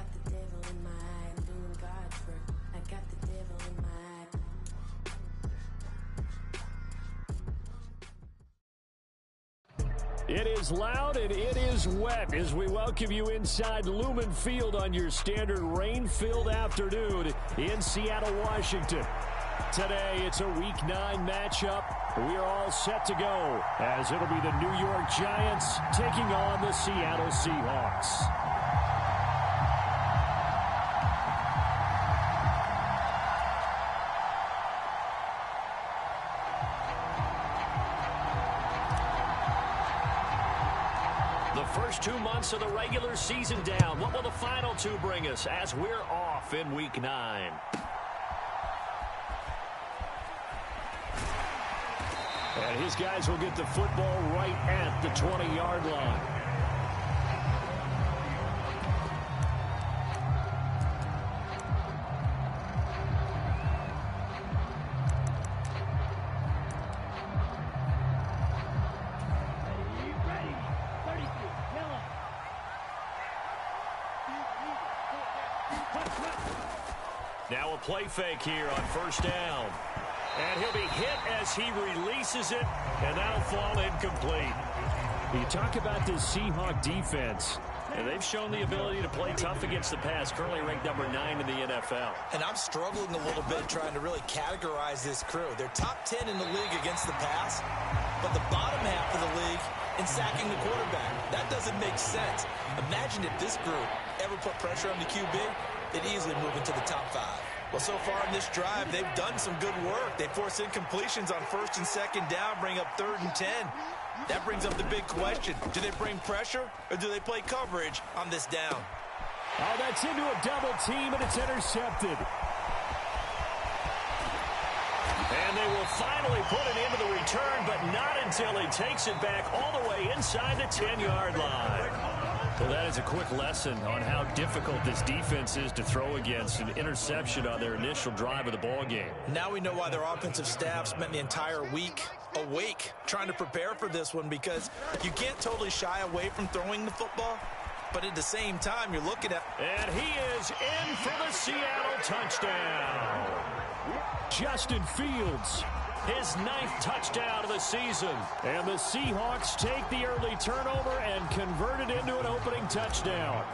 got the devil in my eye. I'm doing God's work. I got the devil in my eye. It is loud and it is wet as we welcome you inside Lumen Field on your standard rain-filled afternoon in Seattle, Washington. Today, it's a Week 9 matchup. We are all set to go as it'll be the New York Giants taking on the Seattle Seahawks. The first 2 months of the regular season down. What will the final 2 bring us as we're off in Week 9? And his guys will get the football right at the 20-yard line. Now a play fake here on first down. And he'll be hit as he releases it, and that'll fall incomplete. You talk about this Seahawk defense, and they've shown the ability to play tough against the pass, currently ranked number 9 in the NFL. And I'm struggling a little bit trying to really categorize this crew. They're top 10 in the league against the pass, but the bottom half of the league in sacking the quarterback. That doesn't make sense. Imagine if this group ever put pressure on the QB, they'd easily move into the top 5. Well, so far in this drive, they've done some good work. They force incompletions on first and second down, bring up 3rd and 10. That brings up the big question. Do they bring pressure or do they play coverage on this down? Oh, that's into a double team, and it's intercepted. And they will finally put it into the return, but not until he takes it back all the way inside the 10-yard line. Well, that is a quick lesson on how difficult this defense is to throw against an interception on their initial drive of the ball game. Now we know why their offensive staff spent the entire week awake trying to prepare for this one, because you can't totally shy away from throwing the football, but at the same time you're looking at... And he is in for the Seattle touchdown. Justin Fields, his 9th touchdown of the season. And the Seahawks take the early turnover and convert it into an opening touchdown.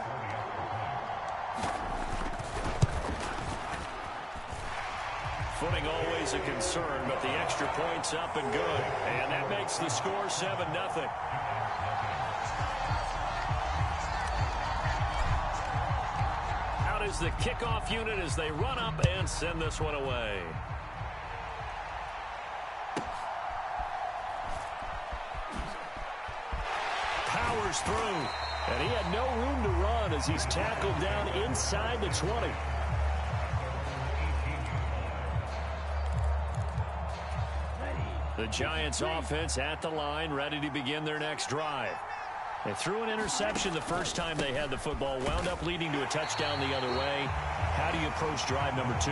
Footing always a concern, but the extra point's up and good. And that makes the score 7-0. Out is the kickoff unit as they run up and send this one away. Powers through, and he had no room to run as he's tackled down inside the 20. The Giants offense at the line, ready to begin their next drive. They threw an interception the first time they had the football, wound up leading to a touchdown the other way. How do you approach drive number 2?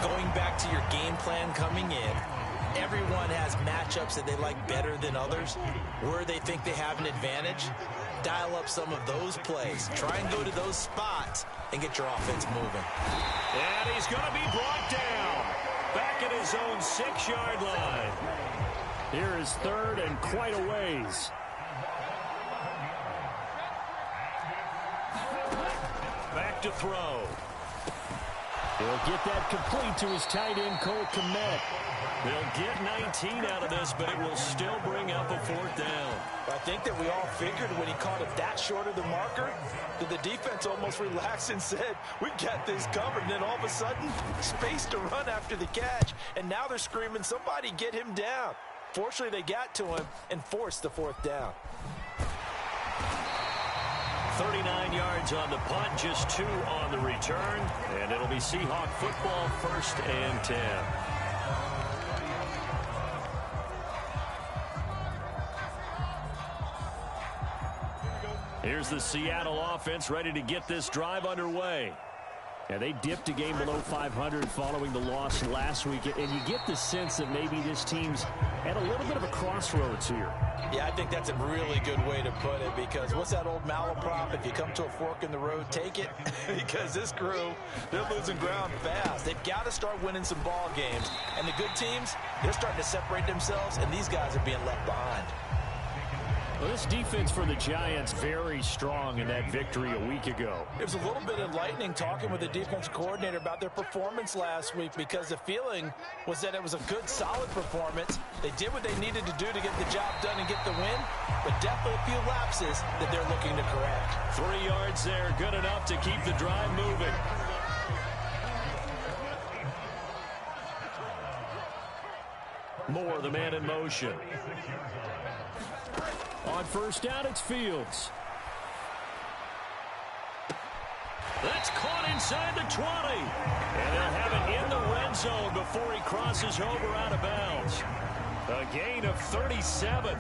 Going back to your game plan coming in, everyone has matchups that they like better than others, where they think they have an advantage. Dial up some of those plays. Try and go to those spots and get your offense moving. And he's going to be brought down back at his own 6-yard line. Here is 3rd and quite a ways. Back to throw. He'll get that complete to his tight end, Cole Kmet. They'll get 19 out of this, but it will still bring up a 4th down. I think that we all figured when he caught it that short of the marker, that the defense almost relaxed and said, we got this covered. And then all of a sudden, space to run after the catch. And now they're screaming, somebody get him down. Fortunately, they got to him and forced the 4th down. 39 yards on the punt, just 2 on the return. And it'll be Seahawk football, 1st and 10. Here's the Seattle offense ready to get this drive underway. Yeah, they dipped a game below 500 following the loss last week, and you get the sense that maybe this team's at a little bit of a crossroads here. Yeah, I think that's a really good way to put it, because what's that old malaprop? If you come to a fork in the road, take it. Because this crew, they're losing ground fast. They've got to start winning some ball games. And the good teams, they're starting to separate themselves, and these guys are being left behind. Well, this defense for the Giants very strong in that victory a week ago. It was a little bit enlightening talking with the defensive coordinator about their performance last week, because the feeling was that it was a good, solid performance. They did what they needed to do to get the job done and get the win, but definitely a few lapses that they're looking to correct. 3 yards there, good enough to keep the drive moving. Moore, the man in motion. On first down, it's Fields. That's caught inside the 20. And they'll have it in the red zone before he crosses over out of bounds. A gain of 37.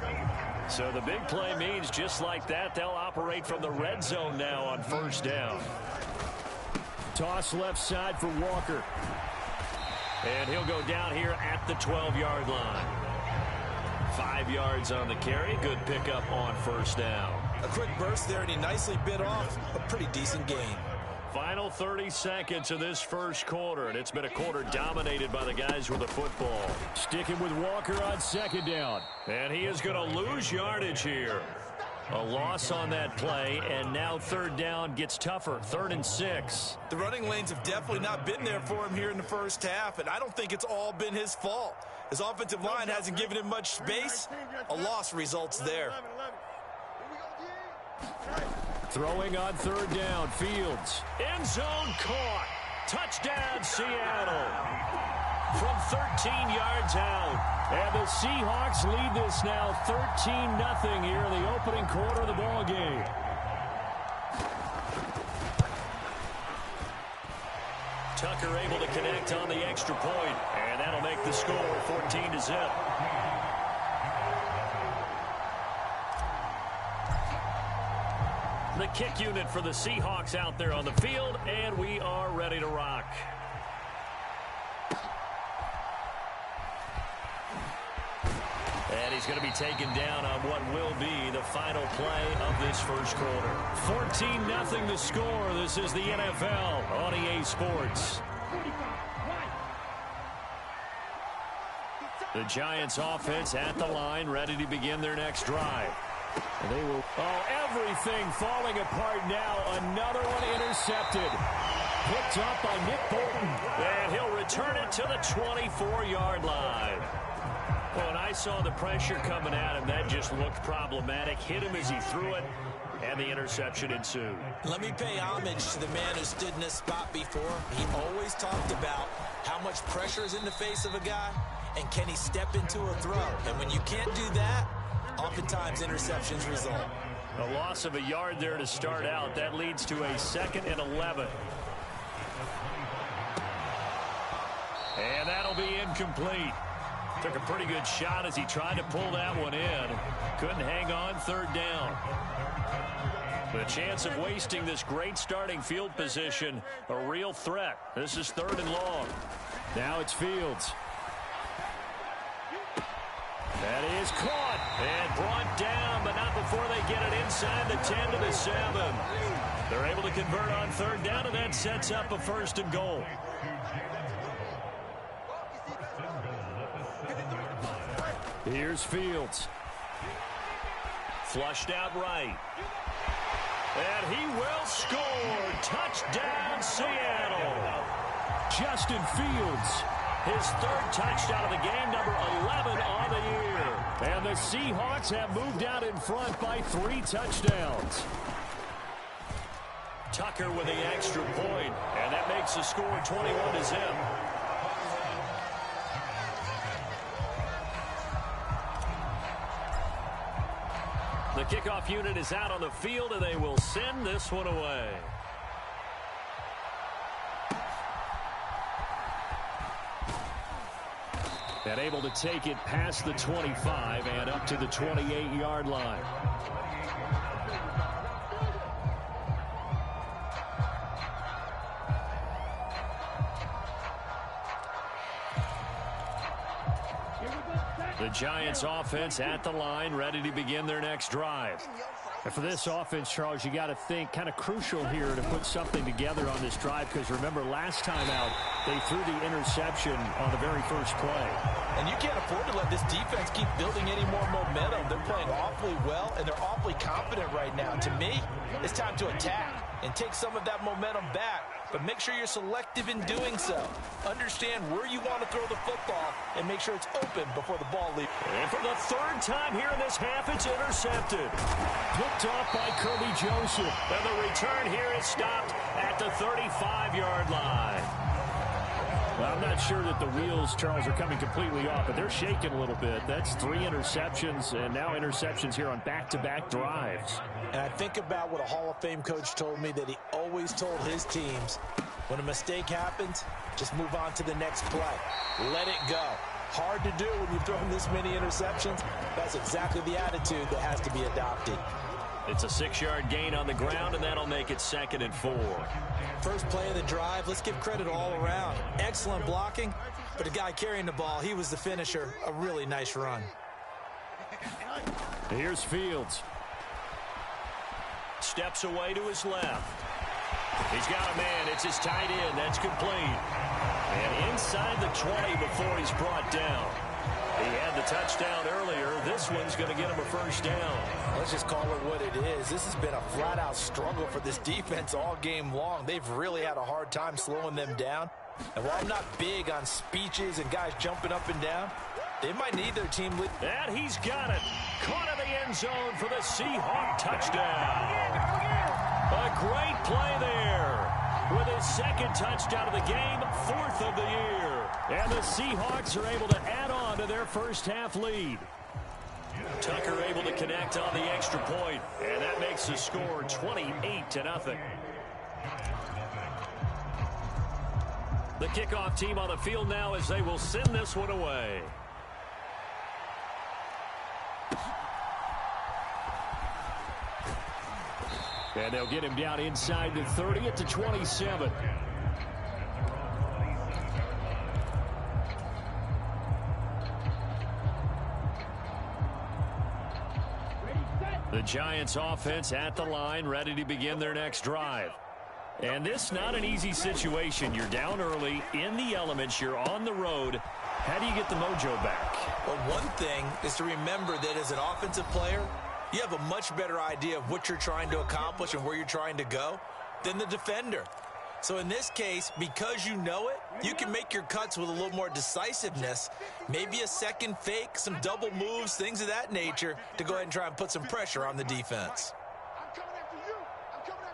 So the big play means just like that, they'll operate from the red zone now on first down. Toss left side for Walker. And he'll go down here at the 12-yard line. 5 yards on the carry. Good pickup on first down. A quick burst there, and he nicely bit off a pretty decent gain. Final 30 seconds of this first quarter, and it's been a quarter dominated by the guys with the football. Sticking with Walker on second down. And he is going to lose yardage here. A loss on that play, and now third down gets tougher. 3rd and 6. The running lanes have definitely not been there for him here in the first half, and I don't think it's all been his fault. His offensive line hasn't given him much space. A loss results there. Throwing on third down, Fields. End zone caught. Touchdown, Seattle. From 13 yards out. And the Seahawks lead this now 13-0 here in the opening quarter of the ball game. Tucker able to connect on the extra point, and that'll make the score 14-0. The kick unit for the Seahawks out there on the field, and we are ready to rock. And he's going to be taken down on what will be the final play of this first quarter. 14-0 the score. This is the NFL on EA Sports. The Giants offense at the line, ready to begin their next drive. And they will. Oh, everything falling apart now. Another one intercepted. Picked up by Nick Bolton. And he'll return it to the 24-yard line. Well, when I saw the pressure coming at him, that just looked problematic. Hit him as he threw it, and the interception ensued. Let me pay homage to the man who stood in this spot before. He always talked about how much pressure is in the face of a guy, and can he step into a throw. And when you can't do that, oftentimes interceptions result. A loss of a yard there to start out. That leads to a 2nd and 11. And that'll be incomplete. Took a pretty good shot as he tried to pull that one in. Couldn't hang on, third down. The chance of wasting this great starting field position, a real threat. This is 3rd and long. Now it's Fields. That is caught and brought down, but not before they get it inside the 10 to the 7. They're able to convert on third down, and that sets up a 1st and goal. Here's Fields. Flushed out right. And he will score. Touchdown, Seattle. Justin Fields, his 3rd touchdown of the game, number 11 on the year. And the Seahawks have moved out in front by 3 touchdowns. Tucker with the extra point, and that makes the score 21-0. The kickoff unit is out on the field, and they will send this one away. And able to take it past the 25 and up to the 28-yard line. The Giants offense at the line, ready to begin their next drive. And for this offense, Charles, you got to think kind of crucial here to put something together on this drive, because remember last time out they threw the interception on the very first play. And you can't afford to let this defense keep building any more momentum. They're playing awfully well, and they're awfully confident right now. To me, it's time to attack and take some of that momentum back, but make sure you're selective in doing so. Understand where you want to throw the football and make sure it's open before the ball leaves. And for the third time here in this half, it's intercepted. Picked off by Kirby Joseph. And the return here is stopped at the 35-yard line. Well, I'm not sure that the wheels, Charles, are coming completely off, but they're shaking a little bit. That's 3 interceptions, and now interceptions here on back-to-back drives. And I think about what a Hall of Fame coach told me, that he always told his teams, when a mistake happens, just move on to the next play. Let it go. Hard to do when you've thrown this many interceptions. That's exactly the attitude that has to be adopted. It's a 6-yard gain on the ground, and that'll make it 2nd and 4. First play of the drive, let's give credit all around. Excellent blocking, but the guy carrying the ball, he was the finisher. A really nice run. Here's Fields. Steps away to his left. He's got a man. It's his tight end. That's complete. And inside the 20 before he's brought down. He had the touchdown earlier. This one's going to get him a first down. Let's just call it what it is. This has been a flat-out struggle for this defense all game long. They've really had a hard time slowing them down. And while I'm not big on speeches and guys jumping up and down, they might need their team lead. And he's got it. Caught in the end zone for the Seahawk touchdown. A great play there. With his 2nd touchdown of the game, 4th of the year. And the Seahawks are able to add on to their first half lead. Tucker able to connect on the extra point, and that makes the score 28-0. The kickoff team on the field now as they will send this one away. And they'll get him down inside the 30 at the 27. The Giants offense at the line, ready to begin their next drive. And this not an easy situation. You're down early, in the elements, you're on the road. How do you get the mojo back? Well, one thing is to remember that as an offensive player, you have a much better idea of what you're trying to accomplish and where you're trying to go than the defender. So in this case, because you know it, you can make your cuts with a little more decisiveness, maybe a second fake, some double moves, things of that nature, to go ahead and try and put some pressure on the defense. I'm coming after you. I'm coming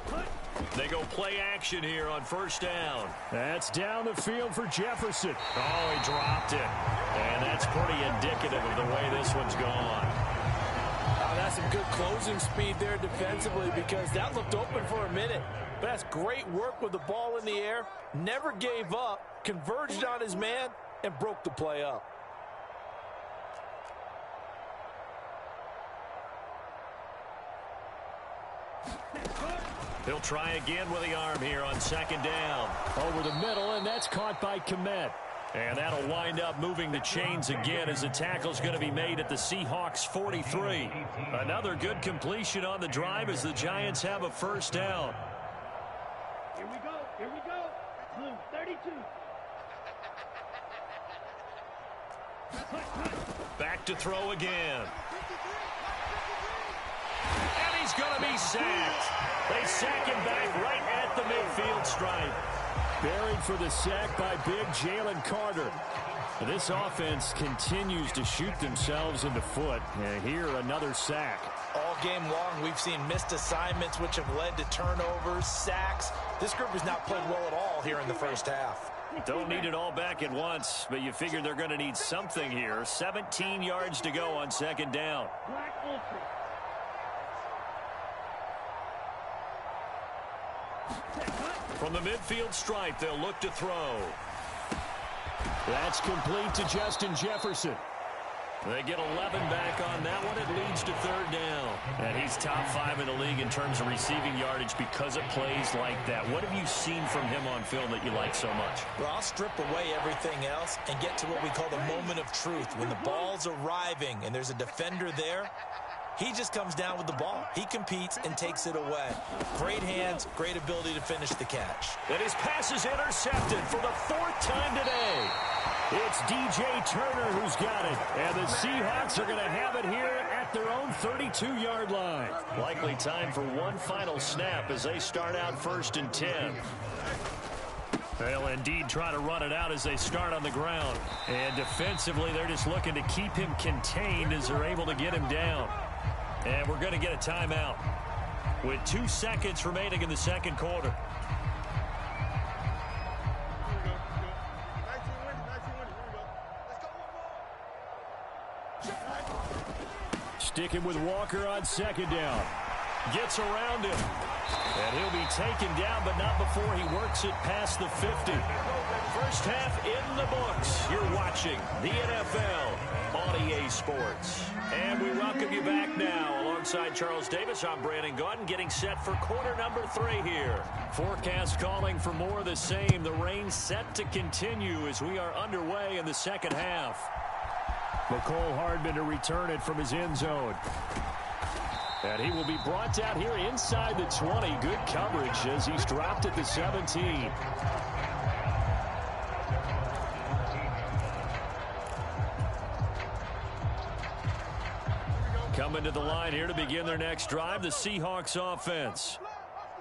after you. They go play action here on first down. That's down the field for Jefferson. Oh, he dropped it. And that's pretty indicative of the way this one's gone. That's some good closing speed there defensively, because that looked open for a minute. But that's great work with the ball in the air. Never gave up, converged on his man, and broke the play up. He'll try again with the arm here on 2nd down. Over the middle, and that's caught by Kmet. And that'll wind up moving the chains again as the tackle's going to be made at the Seahawks 43. Another good completion on the drive as the Giants have a first down. Here we go. Here we go. Blue 32. Back to throw again. And he's going to be sacked. They sack him back right at the midfield stripe. Buried for the sack by big Jalen Carter. This offense continues to shoot themselves in the foot. And here, another sack. All game long, we've seen missed assignments, which have led to turnovers, sacks. This group has not played well at all here in the first half. Don't need it all back at once, but you figure they're going to need something here. 17 yards to go on 2nd down. Black Ultra. From the midfield stripe, they'll look to throw. That's complete to Justin Jefferson. They get 11 back on that one. It leads to third down. And he's top 5 in the league in terms of receiving yardage because of plays like that. What have you seen from him on film that you like so much? Well, I'll strip away everything else and get to what we call the moment of truth. When the ball's arriving and there's a defender there, he just comes down with the ball. He competes and takes it away. Great hands, great ability to finish the catch. And his pass is intercepted for the 4th time today. It's DJ Turner who's got it. And the Seahawks are going to have it here at their own 32-yard line. Likely time for one final snap as they start out 1st and 10. They'll indeed try to run it out as they start on the ground. And defensively, they're just looking to keep him contained as they're able to get him down. And we're going to get a timeout with 2 seconds remaining in the second quarter. Sticking with Walker on 2nd down. Gets around him. And he'll be taken down, but not before he works it past the 50. First half in the books. You're watching the NFL on EA Sports. And we welcome you back now. Alongside Charles Davis, I'm Brandon Gaudin, getting set for quarter number 3 here. Forecast calling for more of the same. The rain set to continue as we are underway in the second half. McCole Hardman to return it from his end zone. And he will be brought down here inside the 20. Good coverage as he's dropped at the 17. Coming to the line here to begin their next drive, the Seahawks offense.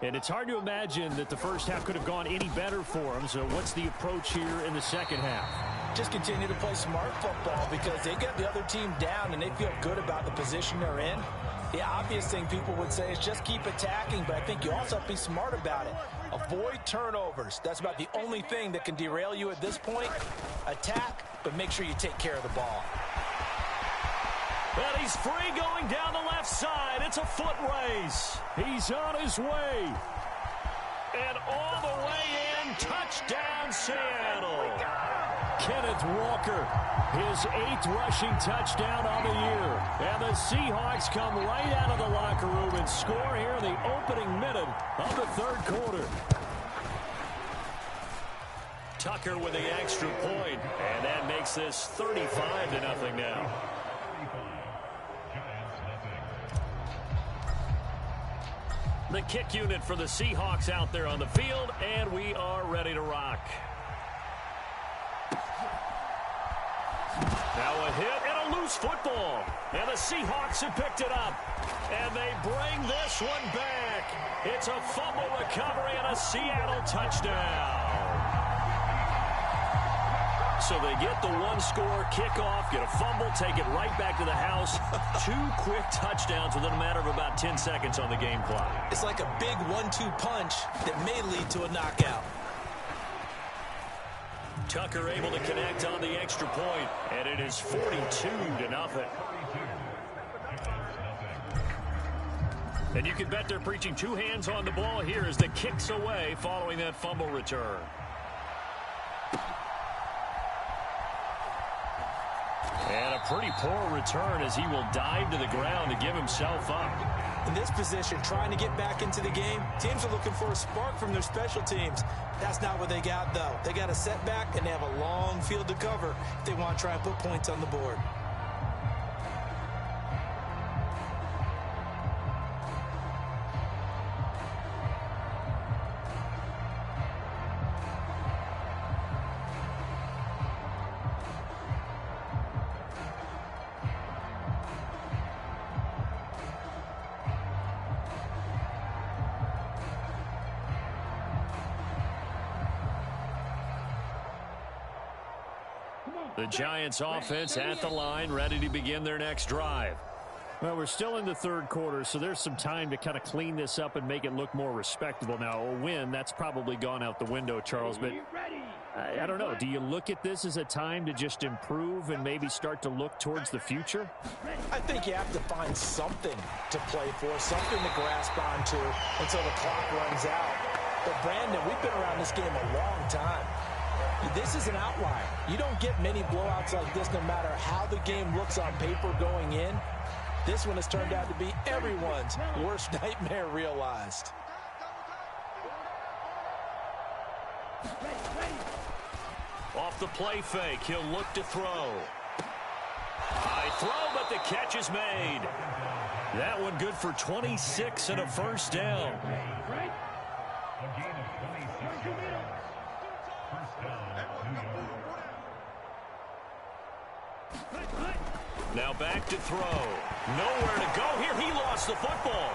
And it's hard to imagine that the first half could have gone any better for them. So what's the approach here in the second half? Just continue to play smart football because they got the other team down and they feel good about the position they're in. The obvious thing people would say is just keep attacking, but I think you also have to be smart about it. Avoid turnovers. That's about the only thing that can derail you at this point. Attack, but make sure you take care of the ball. Well, he's free going down the left side. It's a foot race. He's on his way. And all the way in, touchdown Seattle. Kenneth Walker, his 8th rushing touchdown on the year. And the Seahawks come right out of the locker room and score here in the opening minute of the 3rd quarter. Tucker with the extra point, and that makes this 35-0 now. The kick unit for the Seahawks out there on the field, and we are ready to rock. Now a hit and a loose football. And the Seahawks have picked it up. And they bring this one back. It's a fumble recovery and a Seattle touchdown. So they get the 1-score kickoff, get a fumble, take it right back to the house. 2 quick touchdowns within a matter of about 10 seconds on the game clock. It's like a big 1-2 punch that may lead to a knockout. Tucker able to connect on the extra point, and it is 42-0. And you can bet they're preaching 2 hands on the ball here as the kick's away following that fumble return. And a pretty poor return as he will dive to the ground to give himself up. In this position, trying to get back into the game, teams are looking for a spark from their special teams. That's not what they got, though. They got a setback, and they have a long field to cover if they want to try and put points on the board. The Giants offense at the line, ready to begin their next drive. Well, we're still in the 3rd quarter, so there's some time to kind of clean this up and make it look more respectable. Now, a win, that's probably gone out the window, Charles, but I don't know. Do you look at this as a time to just improve and maybe start to look towards the future? I think you have to find something to play for, something to grasp onto until the clock runs out. But, Brandon, we've been around this game a long time. This is an outlier. You don't get many blowouts like this no matter how the game looks on paper going in. This one has turned out to be everyone's worst nightmare realized. Off the play fake, he'll look to throw. High throw, but the catch is made. That one good for 26 and a first down. Now back to throw. Nowhere to go here. He lost the football.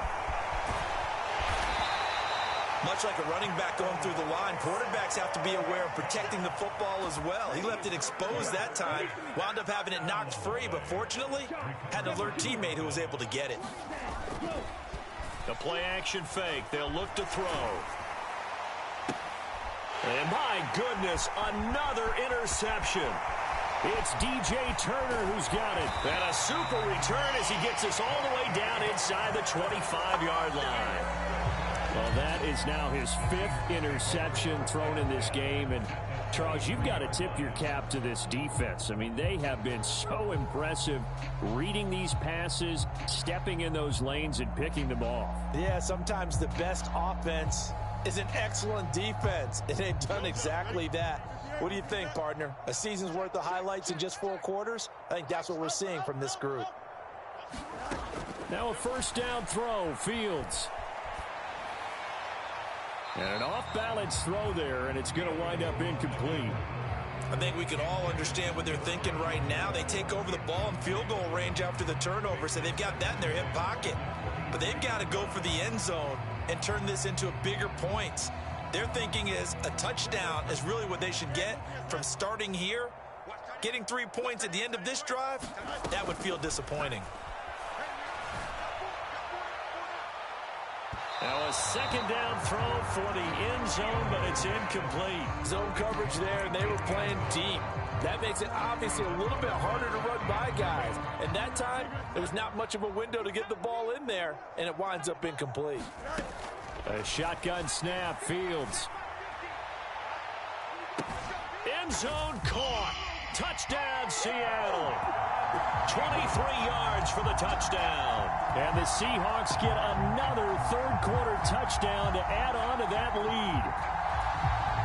Much like a running back going through the line, quarterbacks have to be aware of protecting the football as well. He left it exposed that time, wound up having it knocked free, but fortunately had an alert teammate who was able to get it. The play action fake. They'll look to throw. And my goodness, another interception. It's DJ Turner who's got it. And a super return as he gets us all the way down inside the 25-yard line. Well, that is now his 5th interception thrown in this game. And, Charles, you've got to tip your cap to this defense. I mean, they have been so impressive reading these passes, stepping in those lanes, and picking them off. Yeah, sometimes the best offense is an excellent defense, and they've done exactly that. What do you think, partner? A season's worth of highlights in just 4 quarters? I think that's what we're seeing from this group. Now a first down throw, Fields. And an off-balance throw there, and it's going to wind up incomplete. I think we can all understand what they're thinking right now. They take over the ball in field goal range after the turnover, so they've got that in their hip pocket. But they've got to go for the end zone and turn this into a bigger points. Their thinking is a touchdown is really what they should get from starting here. Getting 3 points at the end of this drive, that would feel disappointing. Now a second down throw for the end zone, but it's incomplete. Zone coverage there, and they were playing deep. That makes it obviously a little bit harder to run by guys. And that time, there was not much of a window to get the ball in there, and it winds up incomplete. A shotgun snap, Fields. End zone caught. Touchdown, Seattle. 23 yards for the touchdown. And the Seahawks get another third-quarter touchdown to add on to that lead.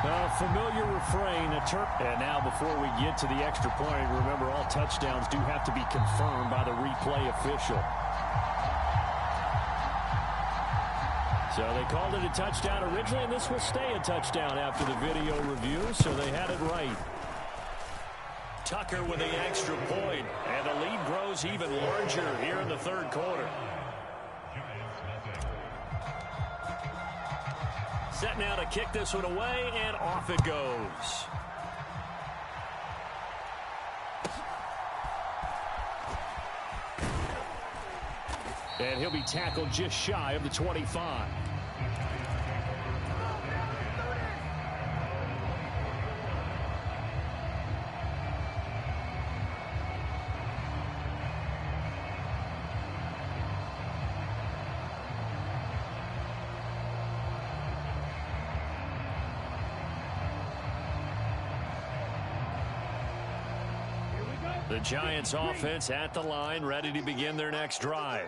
A familiar refrain. And now before we get to the extra point, remember all touchdowns do have to be confirmed by the replay official. So they called it a touchdown originally, and this will stay a touchdown after the video review, so they had it right. Tucker with the extra point, and the lead grows even larger here in the third quarter. Set now to kick this one away, and off it goes. And he'll be tackled just shy of the 25. The Giants offense at the line, ready to begin their next drive.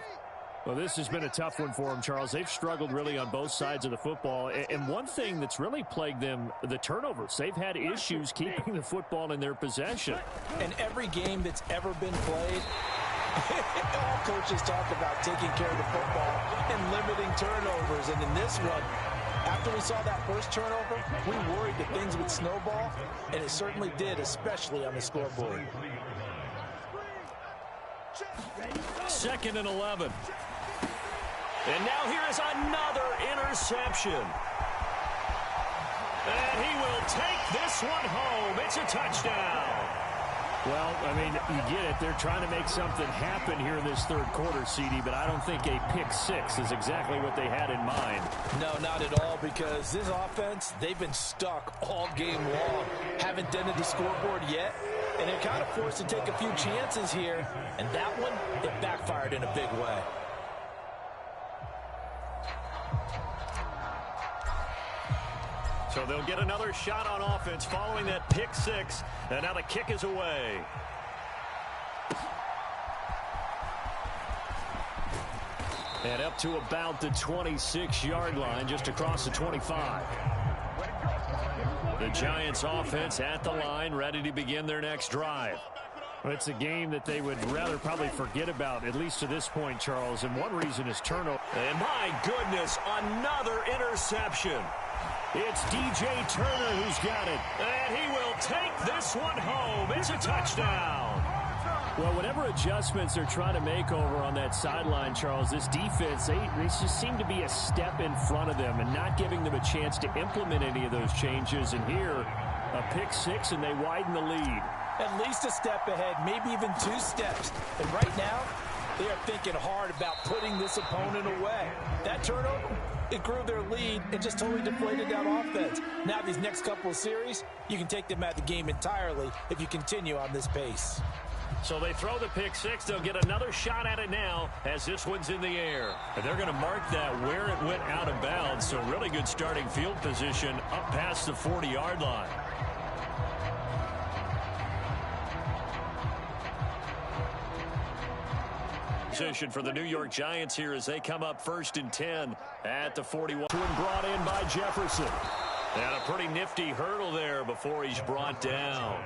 Well, this has been a tough one for them, Charles. They've struggled really on both sides of the football. And one thing that's really plagued them, the turnovers. They've had issues keeping the football in their possession. And every game that's ever been played, all coaches talk about taking care of the football and limiting turnovers. And in this one, after we saw that first turnover, we worried that things would snowball, and it certainly did, especially on the scoreboard. 2nd and 11. And now here is another interception. And he will take this one home. It's a touchdown. Well, I mean, you get it. They're trying to make something happen here in this third quarter, CD, but I don't think a pick six is exactly what they had in mind. No, not at all, because this offense, they've been stuck all game long. Haven't dented the scoreboard yet, and they're kind of forced to take a few chances here, and that one, it backfired in a big way. So they'll get another shot on offense following that pick six, and now the kick is away. And up to about the 26-yard line, just across the 25. The Giants offense at the line, ready to begin their next drive. Well, it's a game that they would rather probably forget about, at least to this point, Charles. And one reason is turnover. And my goodness, another interception. It's DJ Turner who's got it. And he will take this one home. It's a touchdown. Well, whatever adjustments they're trying to make over on that sideline, Charles, this defense, they just seem to be a step in front of them and not giving them a chance to implement any of those changes. And here, a pick six, and they widen the lead. At least a step ahead, maybe even 2 steps. And right now, they are thinking hard about putting this opponent away. That turnover, it grew their lead and just totally deflated that offense. Now these next couple of series, you can take them out of the game entirely if you continue on this pace. So they throw the pick six. They'll get another shot at it now as this one's in the air. And they're going to mark that where it went out of bounds. So really good starting field position up past the 40-yard line. Position for the New York Giants here as they come up 1st and 10 at the 41. Brought in by Jefferson. And a pretty nifty hurdle there before he's brought down.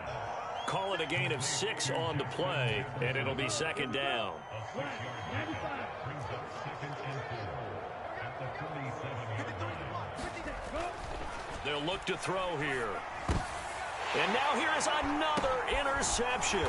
Call it a gain of 6 on the play, and it'll be 2nd down. They'll look to throw here. And now here is another interception.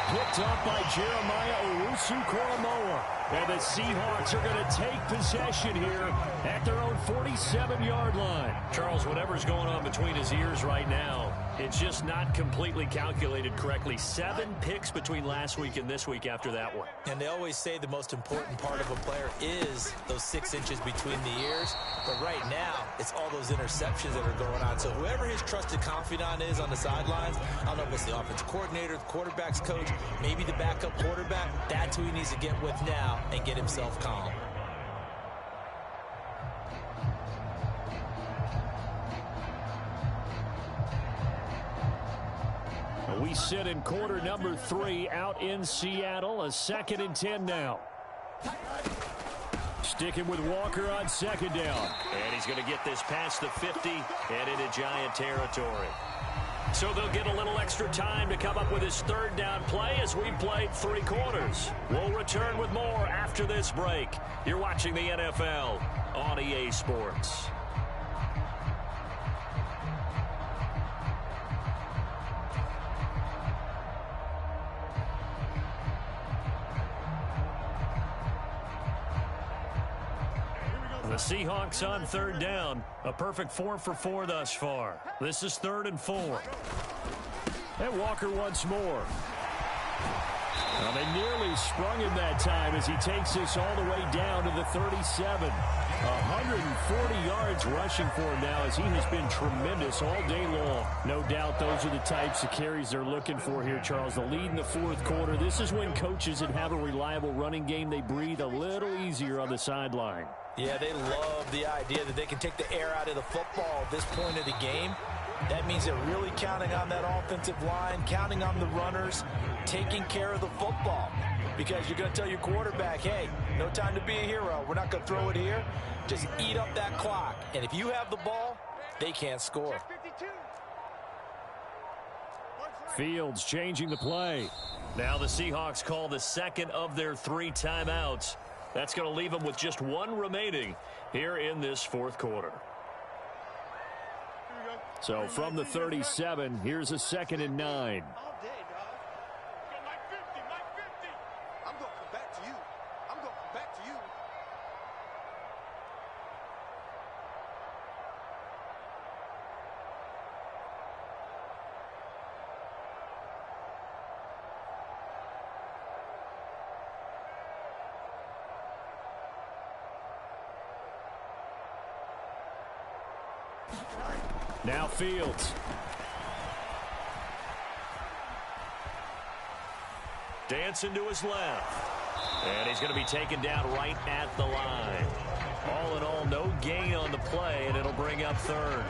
Picked up by Jeremiah Owusu-Koramoah. And the Seahawks are going to take possession here at their own 47-yard line. Charles, whatever's going on between his ears right now, it's just not completely calculated correctly. 7 picks between last week and this week after that one. And they always say the most important part of a player is those 6 inches between the ears. But right now, it's all those interceptions that are going on. So whoever his trusted confidant is on the sidelines, I don't know if it's the offensive coordinator, the quarterback's coach, maybe the backup quarterback, that's who he needs to get with now and get himself calm. We sit in quarter number 3 out in Seattle. A 2nd and 10 now. Sticking with Walker on 2nd down. And he's going to get this past the 50 and into Giant territory. So they'll get a little extra time to come up with his 3rd down play as we've played 3 quarters. We'll return with more after this break. You're watching the NFL on EA Sports. The Seahawks on 3rd down. A perfect 4 for 4 thus far. This is 3rd and 4. And Walker once more. Well, they nearly sprung him that time as he takes this all the way down to the 37. 140 yards rushing for him now as he has been tremendous all day long. No doubt those are the types of carries they're looking for here, Charles. The lead in the 4th quarter. This is when coaches that have a reliable running game, they breathe a little easier on the sideline. Yeah, they love the idea that they can take the air out of the football at this point of the game. That means they're really counting on that offensive line, counting on the runners, taking care of the football. Because you're going to tell your quarterback, hey, no time to be a hero. We're not going to throw it here. Just eat up that clock. And if you have the ball, they can't score. Fields changing the play. Now the Seahawks call the 2nd of their 3 timeouts. That's going to leave them with just 1 remaining here in this 4th quarter. So from the 37, here's a 2nd and 9. Now Fields. Dancing to his left. And he's going to be taken down right at the line. All in all, no gain on the play, and it'll bring up 3rd.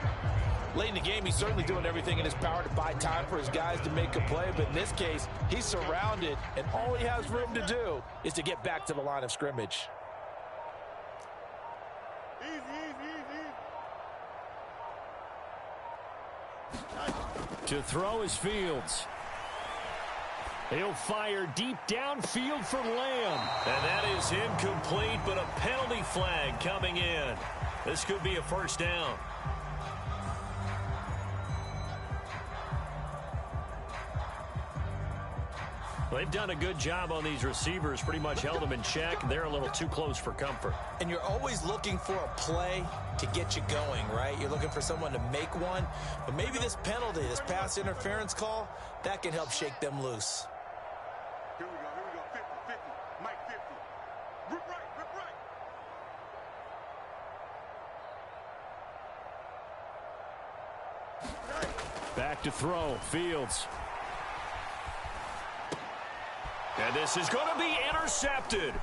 Late in the game, he's certainly doing everything in his power to buy time for his guys to make a play. But in this case, he's surrounded, and all he has room to do is to get back to the line of scrimmage. To throw is Fields. He'll fire deep downfield for Lamb. And that is incomplete, but a penalty flag coming in. This could be a first down. They've done a good job on these receivers, pretty much held them in check. They're a little too close for comfort. And you're always looking for a play to get you going, right? You're looking for someone to make one. But maybe this penalty, this pass interference call, that can help shake them loose. Here we go, 50, Mike 50. Rip right. Back to throw, Fields. And this is going to be intercepted.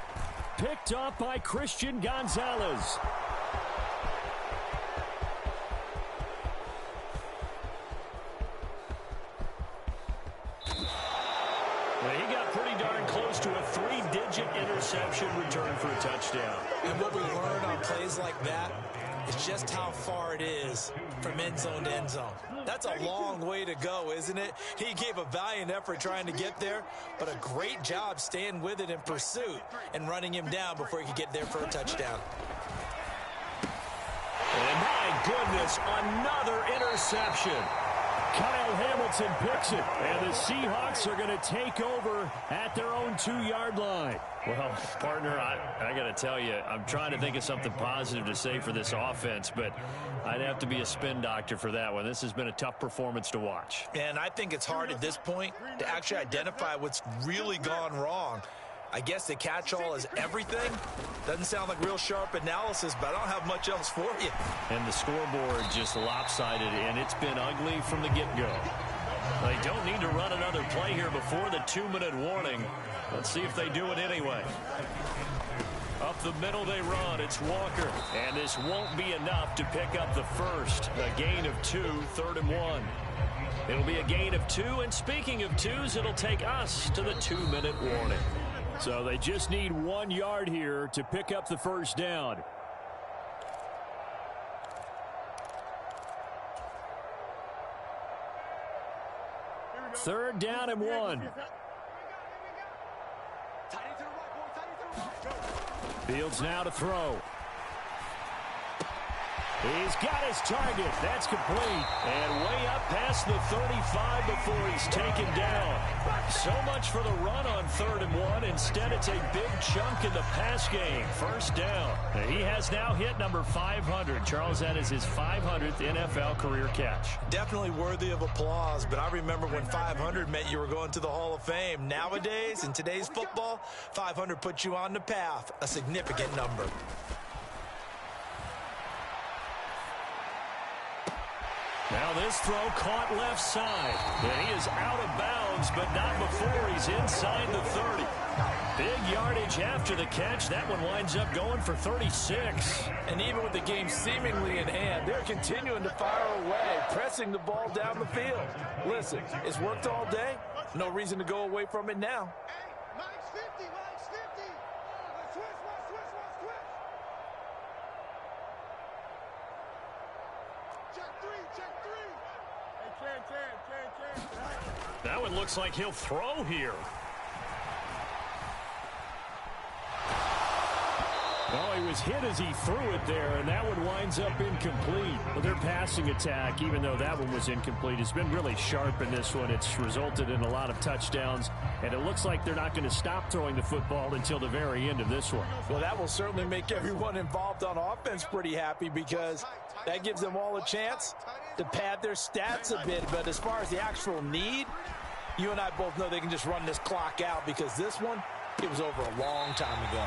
Picked off by Christian Gonzalez. He got pretty darn close to a 3-digit interception return for a touchdown. And what we learn on plays like that is just how far it is from end zone to end zone. That's a long way to go, isn't it? He gave a valiant effort trying to get there, but a great job staying with it in pursuit and running him down before he could get there for a touchdown. And my goodness, another interception. Kyle Hamilton picks it, and the Seahawks are going to take over at their own 2-yard line. Well, partner, I got to tell you, I'm trying to think of something positive to say for this offense, but I'd have to be a spin doctor for that one. This has been a tough performance to watch. And I think it's hard at this point to actually identify what's really gone wrong. I guess the catch-all is everything. Doesn't sound like real sharp analysis, but I don't have much else for you. And the scoreboard just lopsided, and it's been ugly from the get-go. They don't need to run another play here before the 2-minute warning. Let's see if they do it anyway. Up the middle they run. It's Walker. And this won't be enough to pick up the first. A gain of 2, 3rd and 1. It'll be a gain of 2, and speaking of 2s, it'll take us to the 2-minute warning. So they just need 1 yard here to pick up the first down. Third down and 1. Fields now to throw. He's got his target. That's complete. And way up past the 35 before he's taken down. So much for the run on 3rd and 1. Instead, it's a big chunk in the pass game. First down. He has now hit number 500. Charles, that is his 500th NFL career catch. Definitely worthy of applause, but I remember when 500 meant you were going to the Hall of Fame. Nowadays, in today's football, 500 puts you on the path, a significant number. Now this throw caught left side. And he is out of bounds, but not before he's inside the 30. Big yardage after the catch. That one winds up going for 36. And even with the game seemingly in hand, they're continuing to fire away, pressing the ball down the field. Listen, it's worked all day. No reason to go away from it now. Mike's 50, Mike's 50. Switch. Check three. Hey, Chan. That one looks like he'll throw here. Oh, he was hit as he threw it there, and that one winds up incomplete. Well, their passing attack, even though that one was incomplete, has been really sharp in this one. It's resulted in a lot of touchdowns, and it looks like they're not going to stop throwing the football until the very end of this one. Well, that will certainly make everyone involved on offense pretty happy because that gives them all a chance to pad their stats a bit. But as far as the actual need, you and I both know they can just run this clock out because this one, it was over a long time ago.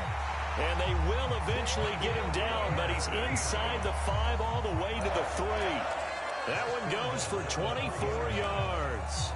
And they will eventually get him down, but he's inside the 5 all the way to the 3. That one goes for 24 yards.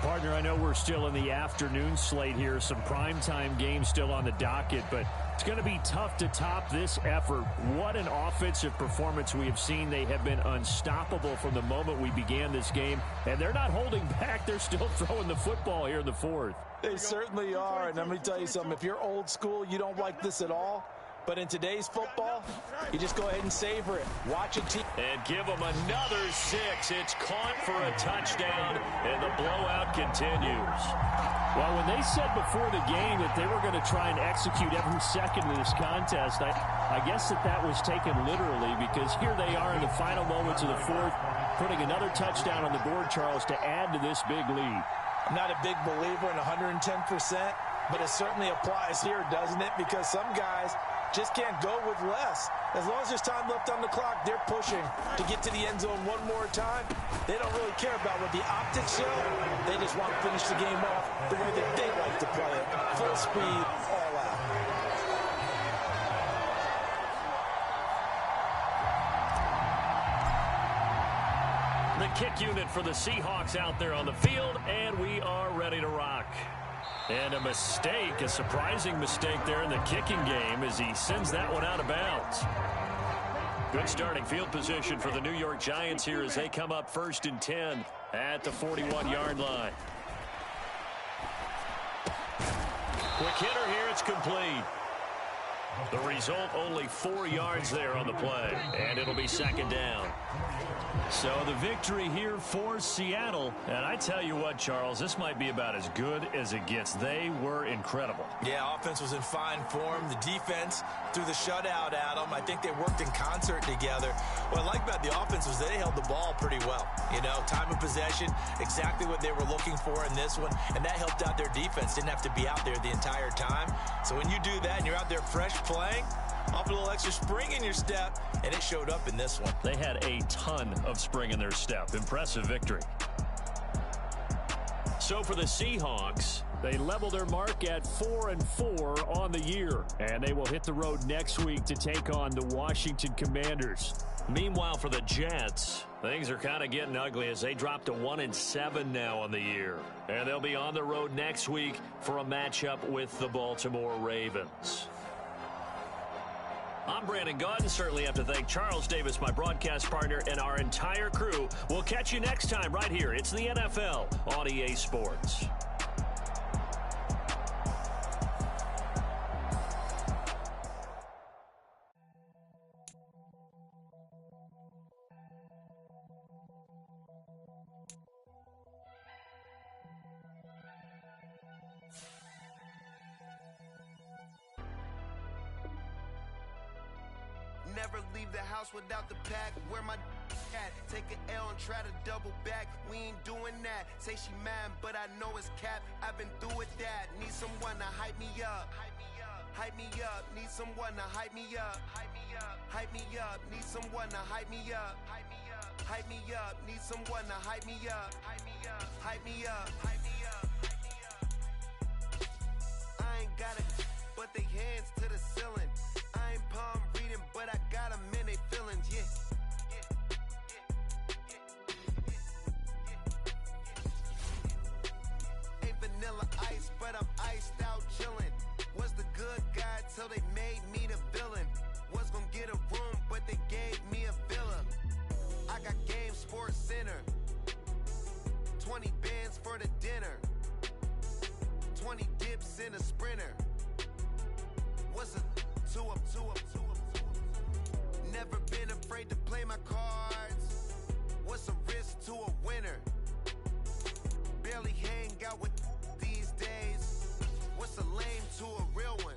Partner, I know we're still in the afternoon slate here, some primetime games still on the docket, but It's going to be tough to top this effort. What an offensive performance we have seen. They have been unstoppable from the moment we began this game, and they're not holding back. They're still throwing the football here in the fourth. They certainly are, and let me tell you something. If you're old school, you don't like this at all. But in today's football, you just go ahead and savor it. Watch a team. And give them another 6. It's caught for a touchdown, and the blowout continues. Well, when they said before the game that they were going to try and execute every second of this contest, I guess that was taken literally, because here they are in the final moments of the fourth, putting another touchdown on the board, Charles, to add to this big lead. I'm not a big believer in 110%, but it certainly applies here, doesn't it? Because some guys just can't go with less. As long as there's time left on the clock, they're pushing to get to the end zone one more time. They don't really care about what the optics show. They just want to finish the game off the way that they like to play it. Full speed, all out. The kick unit for the Seahawks out there on the field, and we are ready to rock. And a mistake, a surprising mistake there in the kicking game as he sends that one out of bounds. Good starting field position for the New York Giants here as they come up 1st and 10 at the 41-yard line. Quick hitter here, it's complete. The result, only 4 yards there on the play, and it'll be 2nd down. So the victory here for Seattle. And I tell you what, Charles, this might be about as good as it gets. They were incredible. Yeah, offense was in fine form. The defense threw the shutout at them. I think they worked in concert together. What I like about the offense was they held the ball pretty well. You know, time of possession, exactly what they were looking for in this one. And that helped out their defense. Didn't have to be out there the entire time. So when you do that and you're out there fresh playing, off a little extra spring in your step, and it showed up in this one. They had a ton of spring in their step. Impressive victory. So for the Seahawks, they level their mark at 4-4 on the year, and they will hit the road next week to take on the Washington Commanders. Meanwhile, for the Jets, things are kind of getting ugly as they drop to 1-7 now on the year. And they'll be on the road next week for a matchup with the Baltimore Ravens. I'm Brandon Gaudin. Certainly have to thank Charles Davis, my broadcast partner, and our entire crew. We'll catch you next time right here. It's the NFL on EA Sports. Never leave the house without the pack. Where my at? Take an L and try to double back. We ain't doing that. Say she mad, but I know it's cap. I've been through with that. Need someone to hype me up. Hype me up. Need someone to hype me up. Hype me up. Hype me up. Need someone to hype me up. Hype me up. Hype me up. Need someone to hype me up. Hype me up. Hype me up. Hype me up. I ain't got it, but they hands to the ceiling. I ain't palm reading, but I got them in they feelings, yeah. Ain't vanilla ice, but I'm iced out chillin'. Was the good guy till they made me the villain. Was gonna get a room, but they gave me a villa. I got Game Sports Center. 20 bands for the dinner. 20 dips in a sprinter. What's a two up? Never been afraid to play my cards. What's a risk to a winner? Barely hang out with these days. What's a lame to a real one?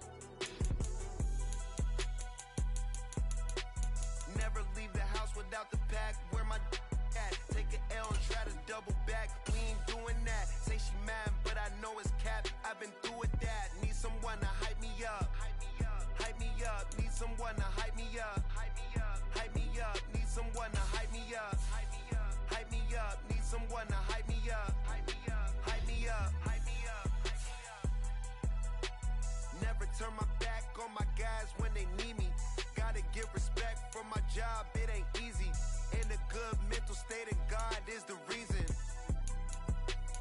Never leave the house without the pack. Where my at? Take an L and try to double back. We ain't doing that. Say she mad, but I know it's cap. I've been through with that. Need someone to hype me up. Hype me up. Need someone to hype me up. Hype me up. Hype me up. Need someone to hype me up. Hype me up. Hype me up. Need someone to hype me up. Hype me up. Hype me up. Hype me up. Never turn my back on my guys when they need me. Gotta give respect for my job. It ain't easy. In a good mental state, and God is the reason.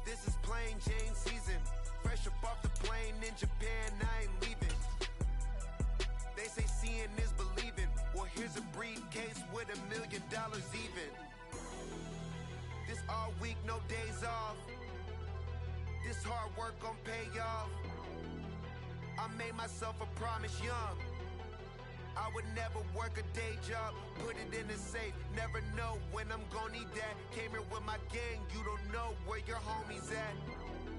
This is plain Jane season. Fresh up off the plane in Japan, I ain't leaving. seeing is believing. Well, here's a briefcase with $1 million even. This all week, no days off. This hard work gon' pay off. I made myself a promise young. I would never work a day job, put it in the safe. Never know when I'm gon' need that. Came here with my gang, you don't know where your homies at.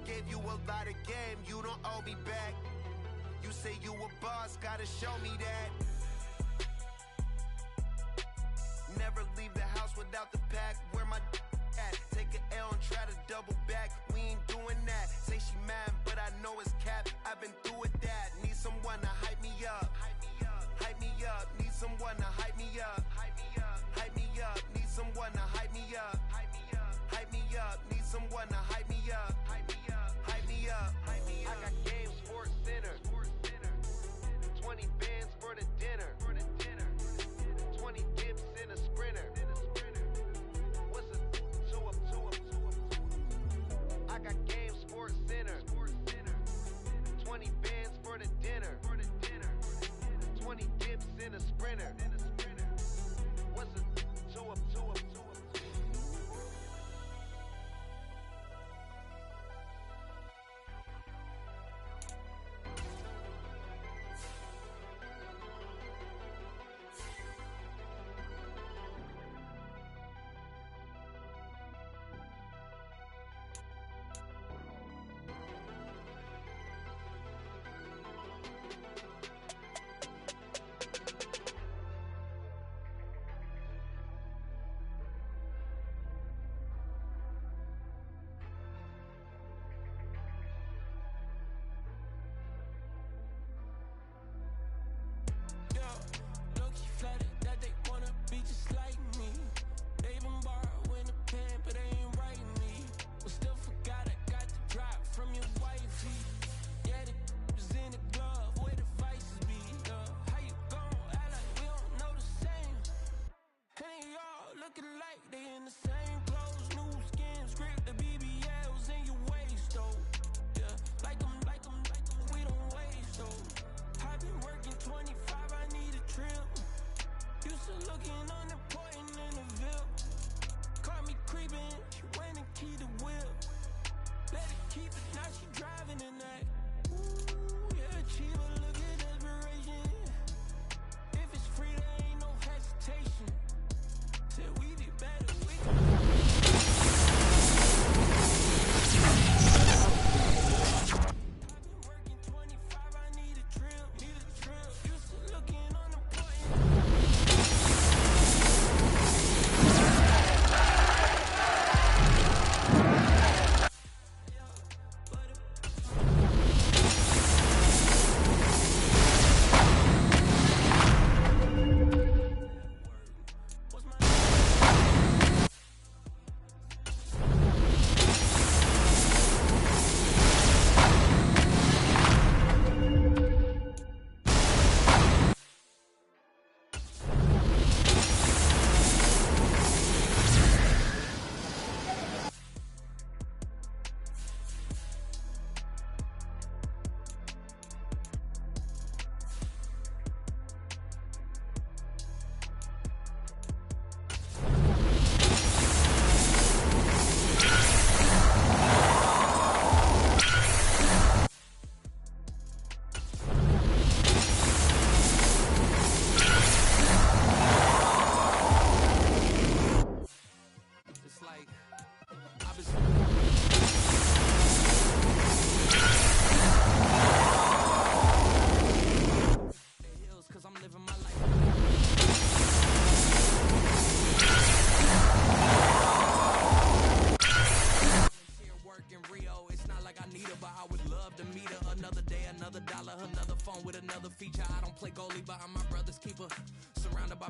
Gave you a lot of game, you don't owe me back. You say you a boss, gotta show me that. Never leave the house without the pack. Where my at? Take an L and try to double back. We ain't doing that. Say she mad, but I know it's cap. I've been through with that. Need someone to hype me up. Hype me up. Need someone to hype me up. Hype me up. Need someone to hype me up. Hype me up. Need someone to hype me up. Hype me up. I got game, Sports Center. 20 bands for the dinner. 20 dips in a sprinter. What's a 2 up? I got game, Sports Center. 20 bands for the dinner. 20 dips in a sprinter. What's a 2 up?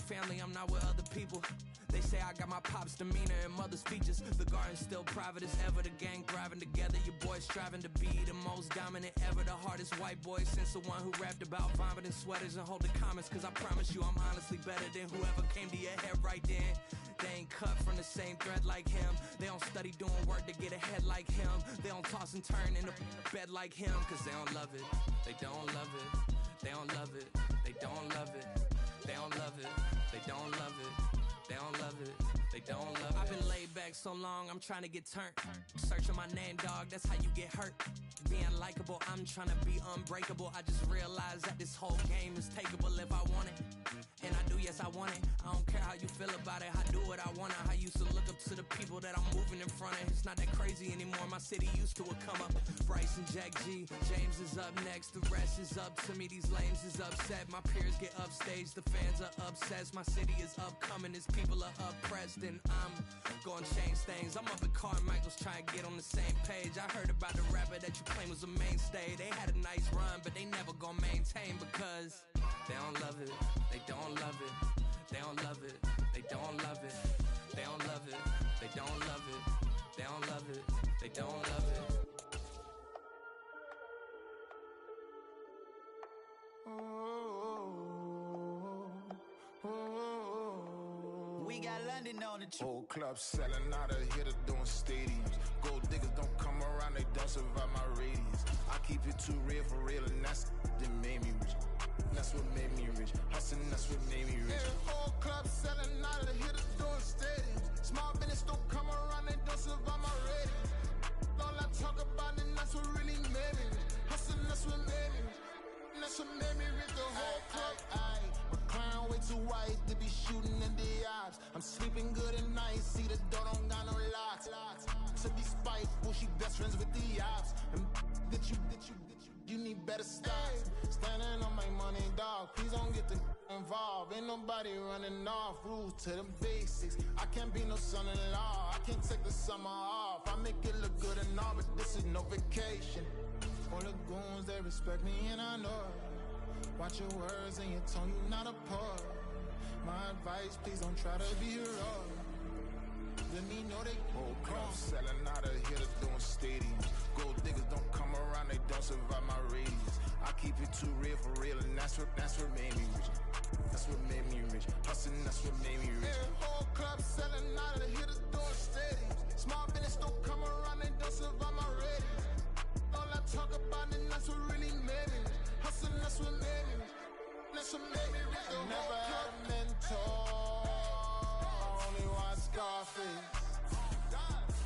Family, I'm not with other people. They say I got my pop's demeanor and mother's features. The garden's still private as ever. The gang thriving together. Your boys striving to be the most dominant ever. The hardest white boy since the one who rapped about vomiting sweaters and hold the comments. Cause I promise you I'm honestly better than whoever came to your head right then. They ain't cut from the same thread like him. They don't study doing work to get ahead like him. They don't toss and turn in the bed like him. Cause they don't love it. They don't love it. They don't love it. They don't love it. They don't love it. They don't love it. They don't love it. They don't love it. I've been laid back so long, I'm trying to get turned. Searching my name, dog, that's how you get hurt. Being likable, I'm trying to be unbreakable. I just realized that this whole game is takeable if I want it. And I do, yes, I want it. I don't care how you feel about it. I do what I want. I used to look up to the people that I'm moving in front of. It's not that crazy anymore. My city used to come up. Bryce and Jack G. James is up next. The rest is up to me. These lames is upset. My peers get upstaged. The fans are obsessed. My city is upcoming. His people are oppressed. And I'm gonna change things. I'm up at Carmichael's trying to get on the same page. I heard about the rapper that you claim was a mainstay. They had a nice run, but they never gonna maintain because they don't love it. They don't love it. They don't love it. They don't love it. They don't love it. They don't love it. They don't love it. They don't love it. We got London on the trip. Whole club selling out of here to doing stadiums. Gold diggers don't come around, they don't survive my radius. I keep it too real for real, and that's that made me rich. That's what made me rich. Hustling, that's what made me rich. Whole club selling out of here to doing stadiums. Small business don't come around, they don't survive my radius. All I talk about, and that's what really made me rich. Hustling, that's what made me rich. That's what made me rich. The whole club. My crown way too white to be shooting in the eyes. I'm sleeping good at night. See the door don't got no locks. To be spiteful, she best friends with the ops. And you need better style. Standing on my money, dog. Please don't get the involved. Ain't nobody running off. Rules to the basics. I can't be no son-in-law. I can't take the summer off. I make it look good and all, but this is no vacation. All the goons, they respect me and I know it. Watch your words and your tone, you not a poet. My advice, please don't try to be heroic. Let me know they whole club selling out of here to doing stadiums. Gold diggers don't come around, they don't survive my radius. I keep it too real for real, and that's what made me rich. That's what made me rich. Hustling, that's what made me rich. Whole club selling out of here to doing stadiums. Small business don't come around, they don't survive my radius. All I talk about, and that's what really made me rich. Hustling, that's what made me rich. That's what made me rich. I never had a mentor. Only watch Scarface.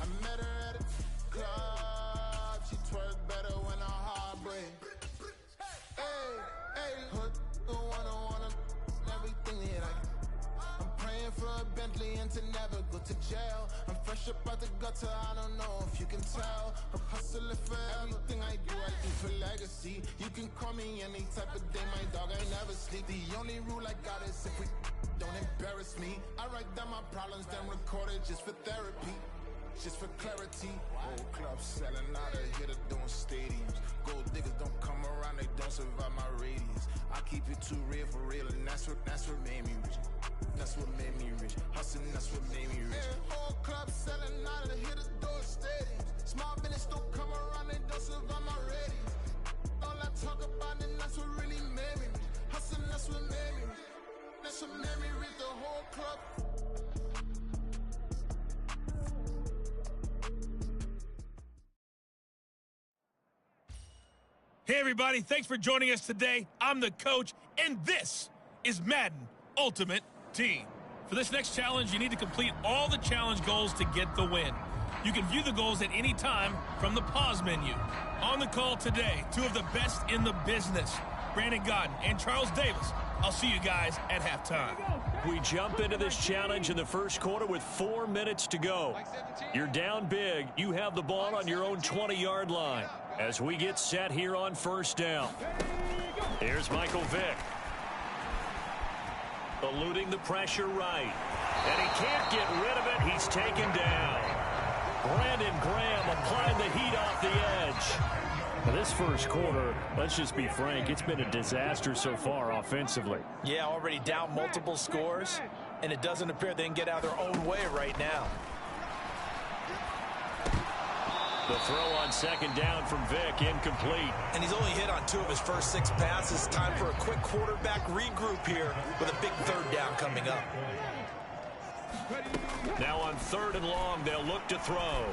I met her at a club. She twerked better when her heart breaks. Hey, hood the wanna everything that I get. I'm praying for a Bentley and to never go to jail. I'm fresh up out the gutter, I don't know if you can tell. I'm hustling for everything I do for legacy. You can call me any type of day, my dog, I never sleep. The only rule I got is if we don't embarrass me. I write down my problems, then record it just for therapy. Just for clarity. Whole club selling out of here to doing stadiums. Gold diggers don't come around, they don't survive my radius. I keep it too real for real, and that's what made me rich. That's what made me rich. Hustling, that's what made me rich. Whole club selling out of here to doing stadiums. Small business don't come around, they don't survive my radius. All I talk about, and that's what really made me rich. Hustling, that's what made me rich. That's what made me rich. The whole club. Hey, everybody. Thanks for joining us today. I'm the coach, and this is Madden Ultimate Team. For this next challenge, you need to complete all the challenge goals to get the win. You can view the goals at any time from the pause menu. On the call today, two of the best in the business, Brandon Godden and Charles Davis. I'll see you guys at halftime. We jump into this challenge in the first quarter with 4 minutes to go. You're down big. You have the ball on your own 20-yard line as we get set here on first down. Here's Michael Vick. Eluding the pressure right. And he can't get rid of it. He's taken down. Brandon Graham applying the heat off the edge. Now this first quarter, let's just be frank, it's been a disaster so far offensively. Yeah, already down multiple scores, and it doesn't appear they can get out of their own way right now. The throw on second down from Vick, incomplete. And he's only hit on 2 of his first 6 passes. Time for a quick quarterback regroup here with a big third down coming up. Now on 3rd and long, they'll look to throw.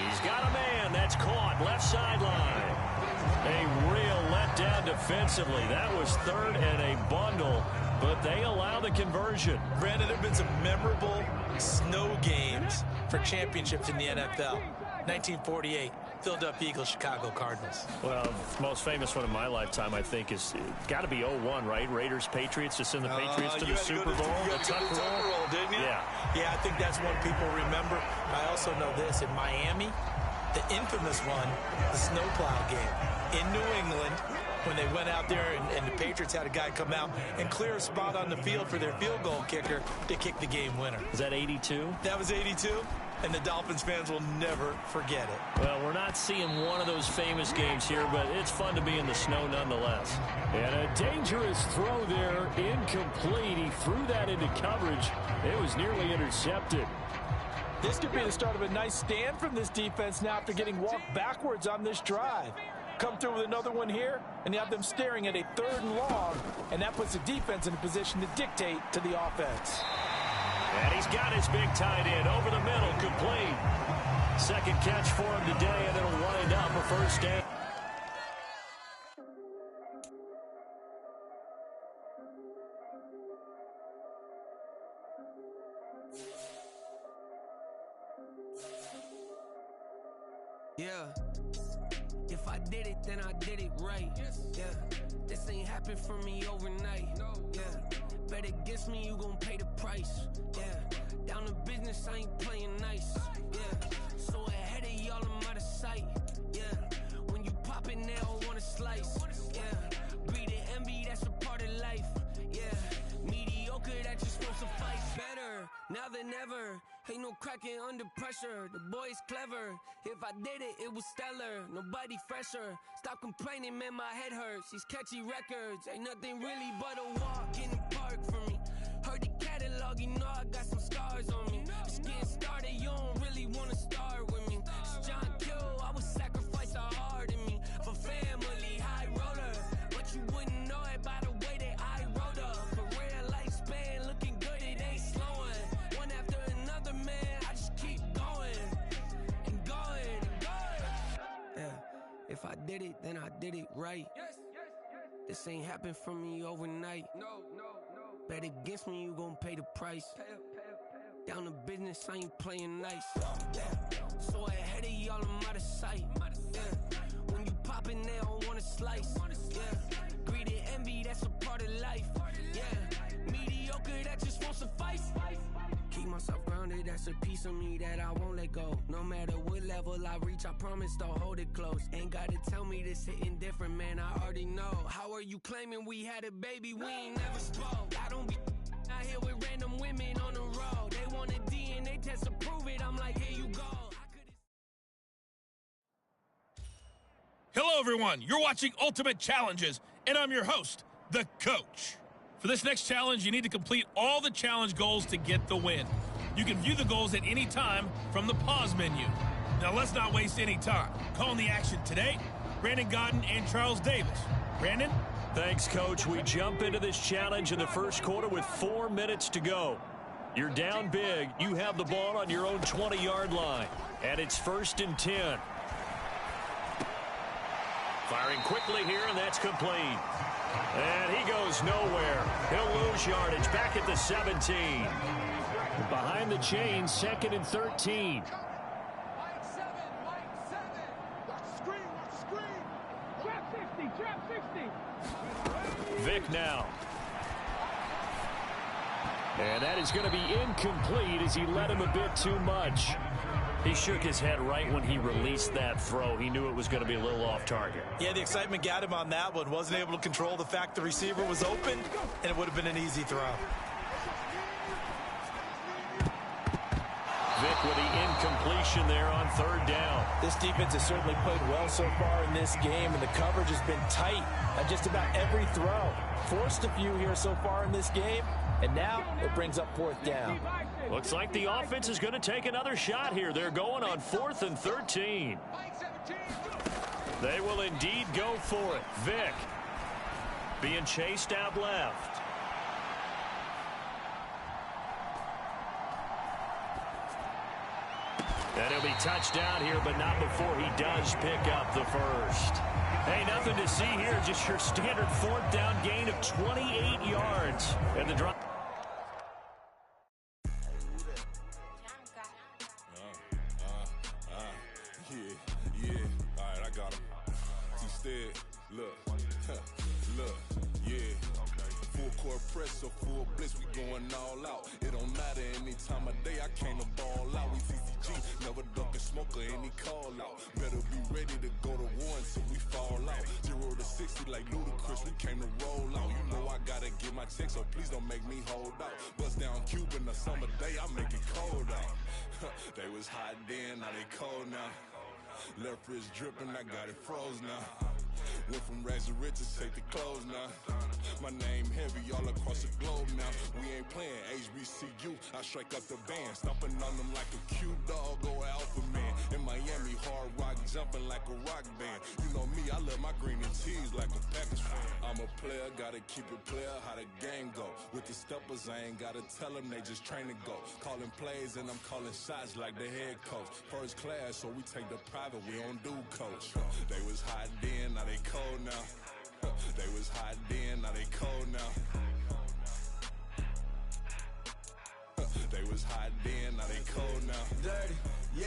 He's got a man. That's caught. Left sideline. A real letdown defensively. That was third and a bundle, but they allow the conversion. Brandon, there have been some memorable snow games for championships in the NFL. 1948, Philadelphia Eagles, Chicago Cardinals. Well, the most famous one in my lifetime, I think, is got to be 0-1, right? Raiders, Patriots, to send the Patriots to the Super Bowl. You got to go to the Tucker Roll, didn't you? Yeah, I think that's one people remember. I also know this. In Miami, the infamous one, the snowplow game in New England, when they went out there and the Patriots had a guy come out and clear a spot on the field for their field goal kicker to kick the game winner. Is that 82? That was 82. And the Dolphins fans will never forget it. Well, we're not seeing one of those famous games here, but it's fun to be in the snow nonetheless. And a dangerous throw there, incomplete. He threw that into coverage. It was nearly intercepted. This could be the start of a nice stand from this defense now after getting walked backwards on this drive. Come through with another one here, and you have them staring at a 3rd and long, and that puts the defense in a position to dictate to the offense. And he's got his big tight end over the middle, complete. Second catch for him today, and it'll wind up a first down. Yeah. If I did it, then I did it right. Yeah. This ain't happened for me overnight. Yeah. Bet against me, you gon' pay the price. Yeah. Down to business, I ain't playing nice. Yeah. So ahead of y'all, I'm out of sight. Yeah. When you pop it, they don't wanna slice. Yeah. Breed the envy, that's a part of life. Yeah. Mediocre, that just won't suffice. Better now than ever. Ain't no cracking under pressure. The boy's clever. If I did it, it was stellar. Nobody fresher. Stop complaining, man, my head hurts. These catchy records ain't nothing really but a walk in the park for me. Heard the catalog, you know I got some scars on me. Just getting started, you don't really wanna start with me. It's John Kill, I would sacrifice the heart in me for family, high roller. But you wouldn't know it by the way that I wrote up. Career lifespan looking good, it ain't slowing. One after another, man, I just keep going and going and going. Yeah, if I did it, then I did it right. This ain't happened for me overnight. No. Bet against me, you gon' pay the price. Down to business, I ain't playing nice. Yeah. So ahead of y'all, I'm out of sight. Yeah. When you poppin', they don't wanna slice. Yeah. Greed and envy, that's a part of life. Yeah. Mediocre, that just won't suffice. Keep myself grounded, that's a piece of me that I won't let go. No matter what level I reach, I promise to hold it close. Ain't gotta tell me this hitting different, man, I already know. How are you claiming we had a baby, we ain't never spoke? I don't be out here with random women on the road. They want a DNA test to prove it, I'm like, here you go. Hello, everyone. You're watching Ultimate Challenges, and I'm your host, The Coach. For this next challenge, you need to complete all the challenge goals to get the win. You can view the goals at any time from the pause menu. Now, let's not waste any time. Calling the action today, Brandon Godden and Charles Davis. Brandon? Thanks, Coach. We jump into this challenge in the first quarter with 4 minutes to go. You're down big. You have the ball on your own 20-yard line, and it's 1st and 10. Firing quickly here, and that's complete. And he goes nowhere. He'll lose yardage back at the 17. Behind the chain, 2nd and 13. Vic now. And that is going to be incomplete as he led him a bit too much. He shook his head right when he released that throw. He knew it was going to be a little off target. Yeah, the excitement got him on that one. Wasn't able to control the fact the receiver was open, and it would have been an easy throw. Vic with the incompletion there on 3rd down. This defense has certainly played well so far in this game, and the coverage has been tight on just about every throw. Forced a few here so far in this game, and now it brings up 4th down. Looks like the offense is going to take another shot here. They're going on 4th and 13. They will indeed go for it. Vic being chased out left. And he'll be touched down here, but not before he does pick up the first. Hey, nothing to see here, just your standard fourth down gain of 28 yards. And the drop. Yeah. All right, I got him. Instead, look, yeah. Full court press, so full blitz, we going all out. It don't matter any time of day, I came to ball out. We TCG, never duck a smoker, any call out. Better be ready to go to war until we fall out. 0 to 60 like Ludacris, we came to roll out. You know I gotta get my check, so please don't make me hold out. Bust down Cuban a summer day, I make it cold out. They was hot then, now they cold now. Left wrist dripping, I got it froze now. Went from rags to riches, take the clothes now. My name heavy all across the globe now. We ain't playing HBCU, I strike up the band. Stomping on them like a cute dog or alpha man. In Miami, hard rock jumping like a rock band. You know me, I love my green and tees like a Packers fan. I'm a player, gotta keep it player, how the game go. With the steppers, I ain't gotta tell them, they just train to go. Calling plays and I'm calling shots like the head coach. First class, so we take the private, we don't do coach. They was hot then, now they cold now. They was hot then, now they cold now. They was hot then, now they cold now. Dirty, yeah,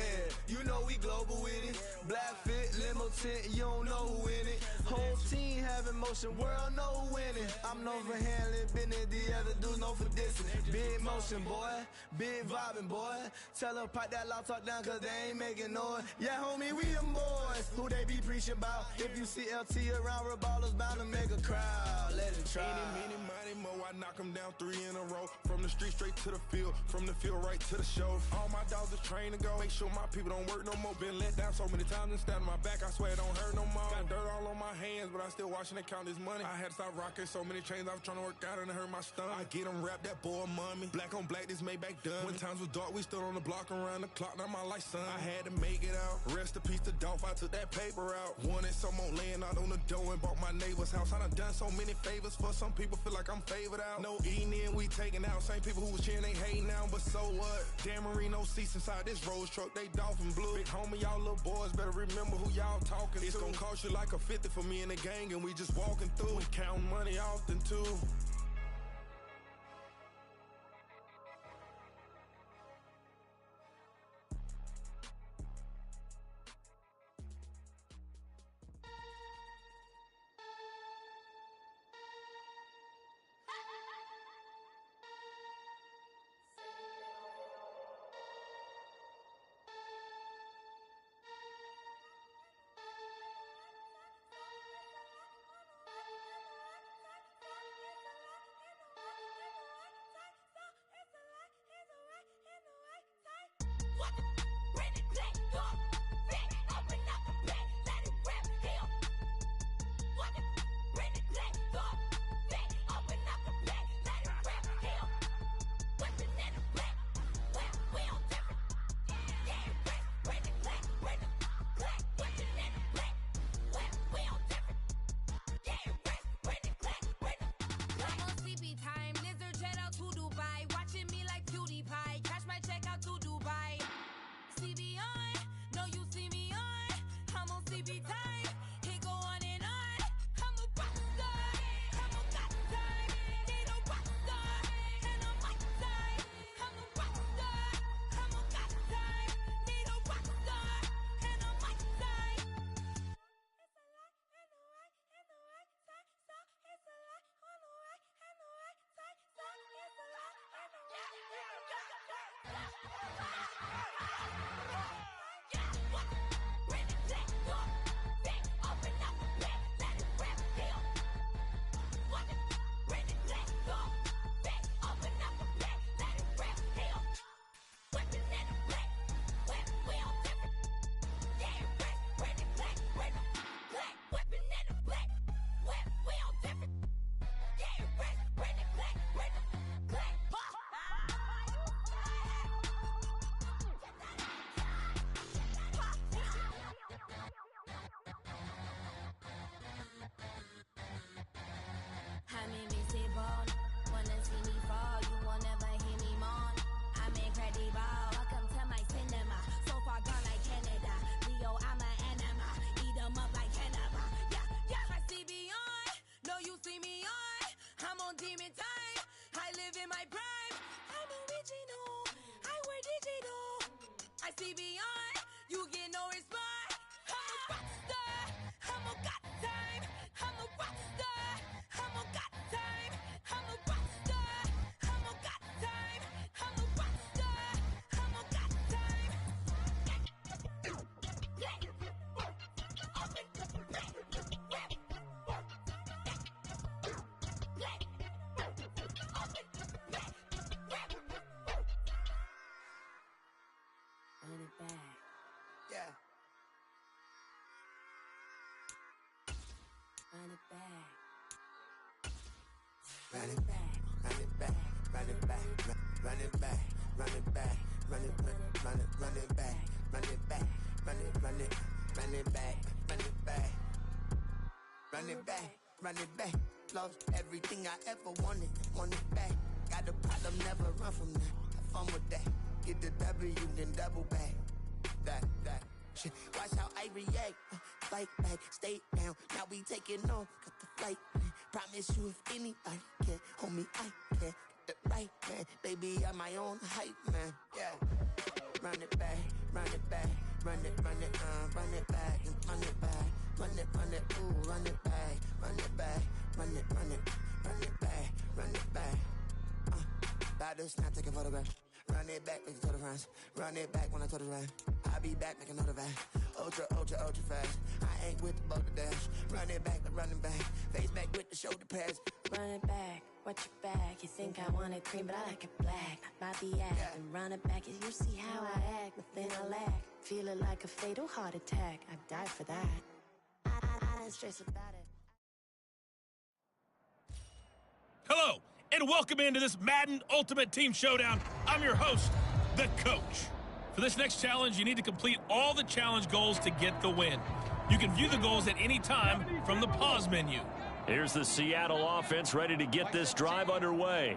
you know we global with it. Black fit, limo tint, you don't know who in it. Whole team having motion, world know winning. I'm known for handling business, the other dudes know for dissing. Big motion, boy, big vibing, boy. Tell her pipe that loud talk down, cause they ain't making noise. Yeah, homie, we them boys, who they be preaching about. If you see LT around, ballers bound to make a crowd. Let it try. Eeny, meeny, mo, I knock them down 3 in a row. From the street straight to the field, from the field right to the show. All my dogs are trained to go. Make sure my people don't work no more. Been let down so many times and stabbed my back, I swear it don't hurt no more. Got dirt all on my hands, but I still watching and count this money. I had to stop rocking so many chains, I was trying to work out and it hurt my stomach. I get them wrapped, that boy mommy. Black on black, this Maybach done. When times was dark, we stood on the block around the clock, now my life son. I had to make it out. Rest in peace to Dolph, I took that paper out. Wanted some more laying out on the dough and bought my neighbor's house. I done so many favors for some people, feel like I'm favored out. No eating in, we taking out. Same people who was cheering, they hating now, but so what? Dan Marino seats inside this Rolls truck, they dolphin blue. Big homie, y'all little boys better remember who y'all talking to. It's gonna cost you like a 50 for me and the gang, and we just walking through. We counting money often too. see beyond. You get no response. I'm a rock star. I'm a got time. I'm a rock star. I'm a got time. I'm a rock star. I'm a got time. I'm a rock star. I'm a got time. Run it back. Yeah. Run it back. Run it back, run it back, run it back, run it back, run it back, run it back, run it back, run it back, run it back, run it back, run it back, run it back. Lost everything I ever wanted it back. Got a problem, never run from that. Have fun with that. Get the W, then double back. That shit. Watch how I react. Fight back, stay down. Now we taking off. Got the flight. Promise you if anybody can hold me, I can. Get the right man. Baby, I'm my own hype man. Yeah. Run it back, run it back, run it back, and run it back, run it, ooh, run it back, run it back, run it back, run it back. About to snap, take a photograph. Run it back, make it to the friends. Run it back when I told it right. I'll be back, make another back. Ultra fast. I ain't with the boat to dash. Run it back, but running back. Face back with the shoulder pads. Run it back, watch your back. You think I want it cream, but I like it black. My the act, Yeah. and run it back. As you see how I act, nothing I lack. Feel it like a fatal heart attack. I'd die for that. I don't stress about it. Hello, and welcome into this Madden Ultimate Team Showdown. I'm your host, the Coach. For this next challenge, you need to complete all the challenge goals to get the win. You can view the goals at any time from the pause menu. Here's the Seattle offense ready to get this drive underway.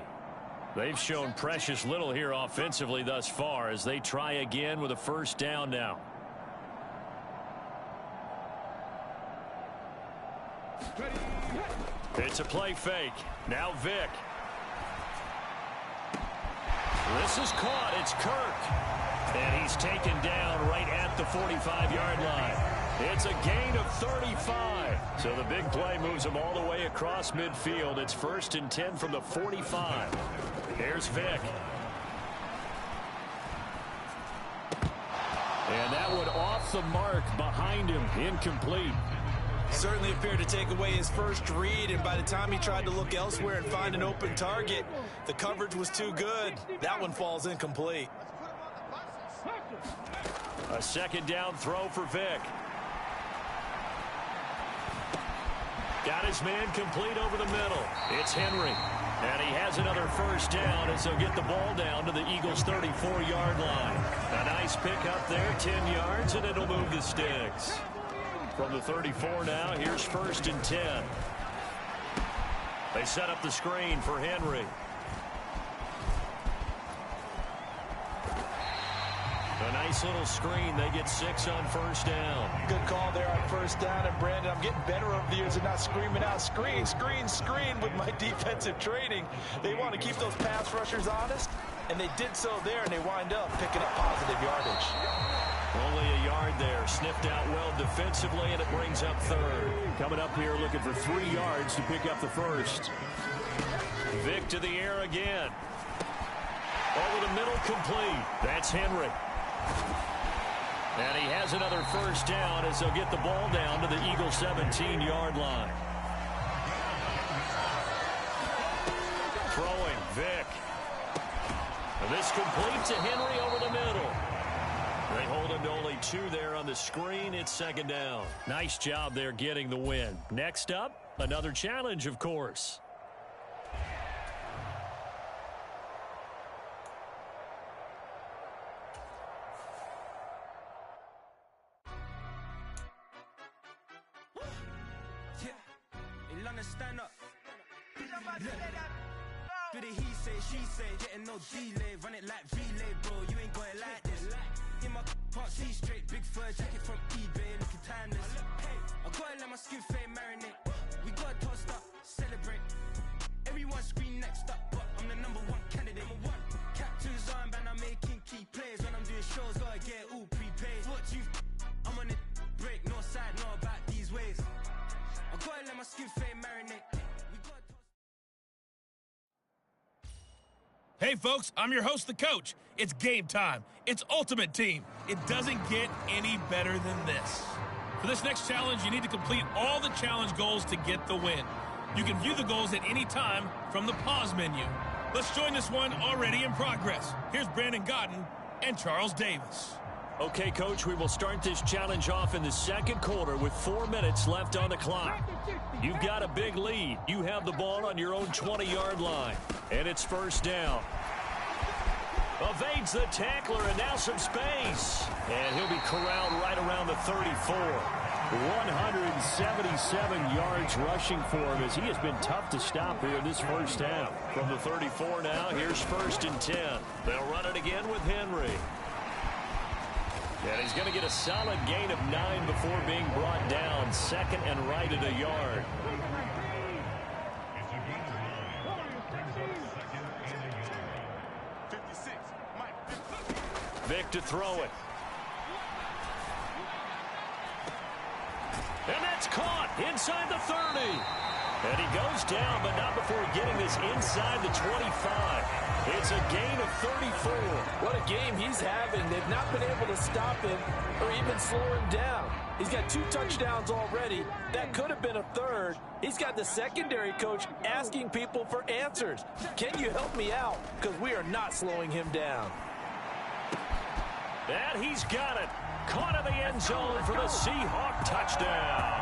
They've shown precious little here offensively thus far as they try again with a first down now. It's a play fake. Now Vic. This is caught. It's Kirk. And he's taken down right at the 45-yard line. It's a gain of 35. So the big play moves him all the way across midfield. It's 1st and 10 from the 45. Here's Vic. And that one off the mark behind him. Incomplete. Certainly appeared to take away his first read, and by the time he tried to look elsewhere and find an open target, the coverage was too good. That one falls incomplete. A second down throw for Vic. Got his man complete over the middle. It's Henry. And he has another first down as they'll get the ball down to the Eagles' 34-yard line. A nice pickup there, 10 yards, and it'll move the sticks. From the 34 now, here's 1st and 10. They set up the screen for Henry. A nice little screen. They get 6 on first down. Good call there on first down. And, Brandon, I'm getting better over the years and not screaming out, screen, screen, screen with my defensive training. They want to keep those pass rushers honest, and they did so there, and they wind up picking up positive yardage. Only a yard there. Sniffed out well defensively, and it brings up 3rd. Coming up here looking for 3 yards to pick up the first. Vic to the air again. Over the middle, complete. That's Henry. And he has another first down as they'll get the ball down to the Eagles' 17-yard line. Throwing, Vic. And this complete to Henry over the middle. They hold him to only 2 there on the screen. It's 2nd down. Nice job there getting the win. Next up, another challenge, of course. Stand up. Do the he say, she say, getting no delay, run it like relay, bro. You ain't got it like this. In my can't see straight, big fur jacket from eBay, looking timeless. I gotta let my skin fade marinate. We gotta toast up, celebrate. Everyone scream next up, but I'm the #1 candidate. Cap To the zone, man, I'm making key plays. When I'm doing shows, gotta get all prepaid. What you I'm on the break, no side, no about these ways. I gotta let my skin fade marinate. Hey, folks, I'm your host, the coach. It's game time. It's Ultimate Team. It doesn't get any better than this. For this next challenge, you need to complete all the challenge goals to get the win. You can view the goals at any time from the pause menu. Let's join this one already in progress. Here's Brandon Godden and Charles Davis. Okay, Coach, we will start this challenge off in the second quarter with 4 minutes left on the clock. You've got a big lead. You have the ball on your own 20-yard line, and it's first down. Evades the tackler, and now some space. And he'll be corralled right around the 34. 177 yards rushing for him as he has been tough to stop here in this first half. From the 34 now, here's first and 10. They'll run it again with Henry. And he's going to get a solid gain of 9 before being brought down. Second and right at a yard. Vic to throw it. And that's caught inside the 30. And he goes down, but not before getting this inside the 25. It's a gain of 34. What a game he's having. They've not been able to stop him or even slow him down. He's got 2 touchdowns already. That could have been a third. He's got the secondary coach asking people for answers. Can you help me out? Because we are not slowing him down. And he's got it. Caught in the end zone for the Seahawk touchdown.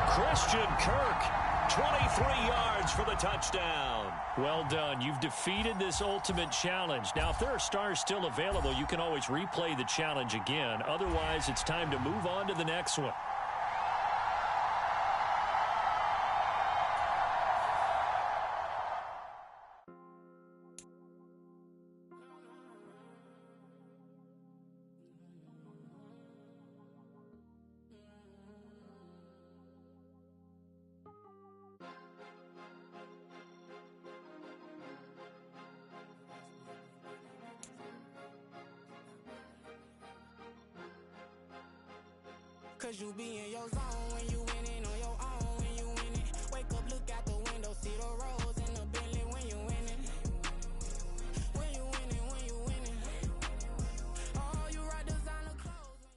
Christian Kirk, 23 yards for the touchdown. Well done. You've defeated this ultimate challenge. Now, if there are stars still available, you can always replay the challenge again. Otherwise, it's time to move on to the next one. Cause you be in your zone when you winning on your own when you winning. Wake up, look out the window, see the rose in the Bentley when you winning. When you winning, when you winning. Oh, you right designer clothes.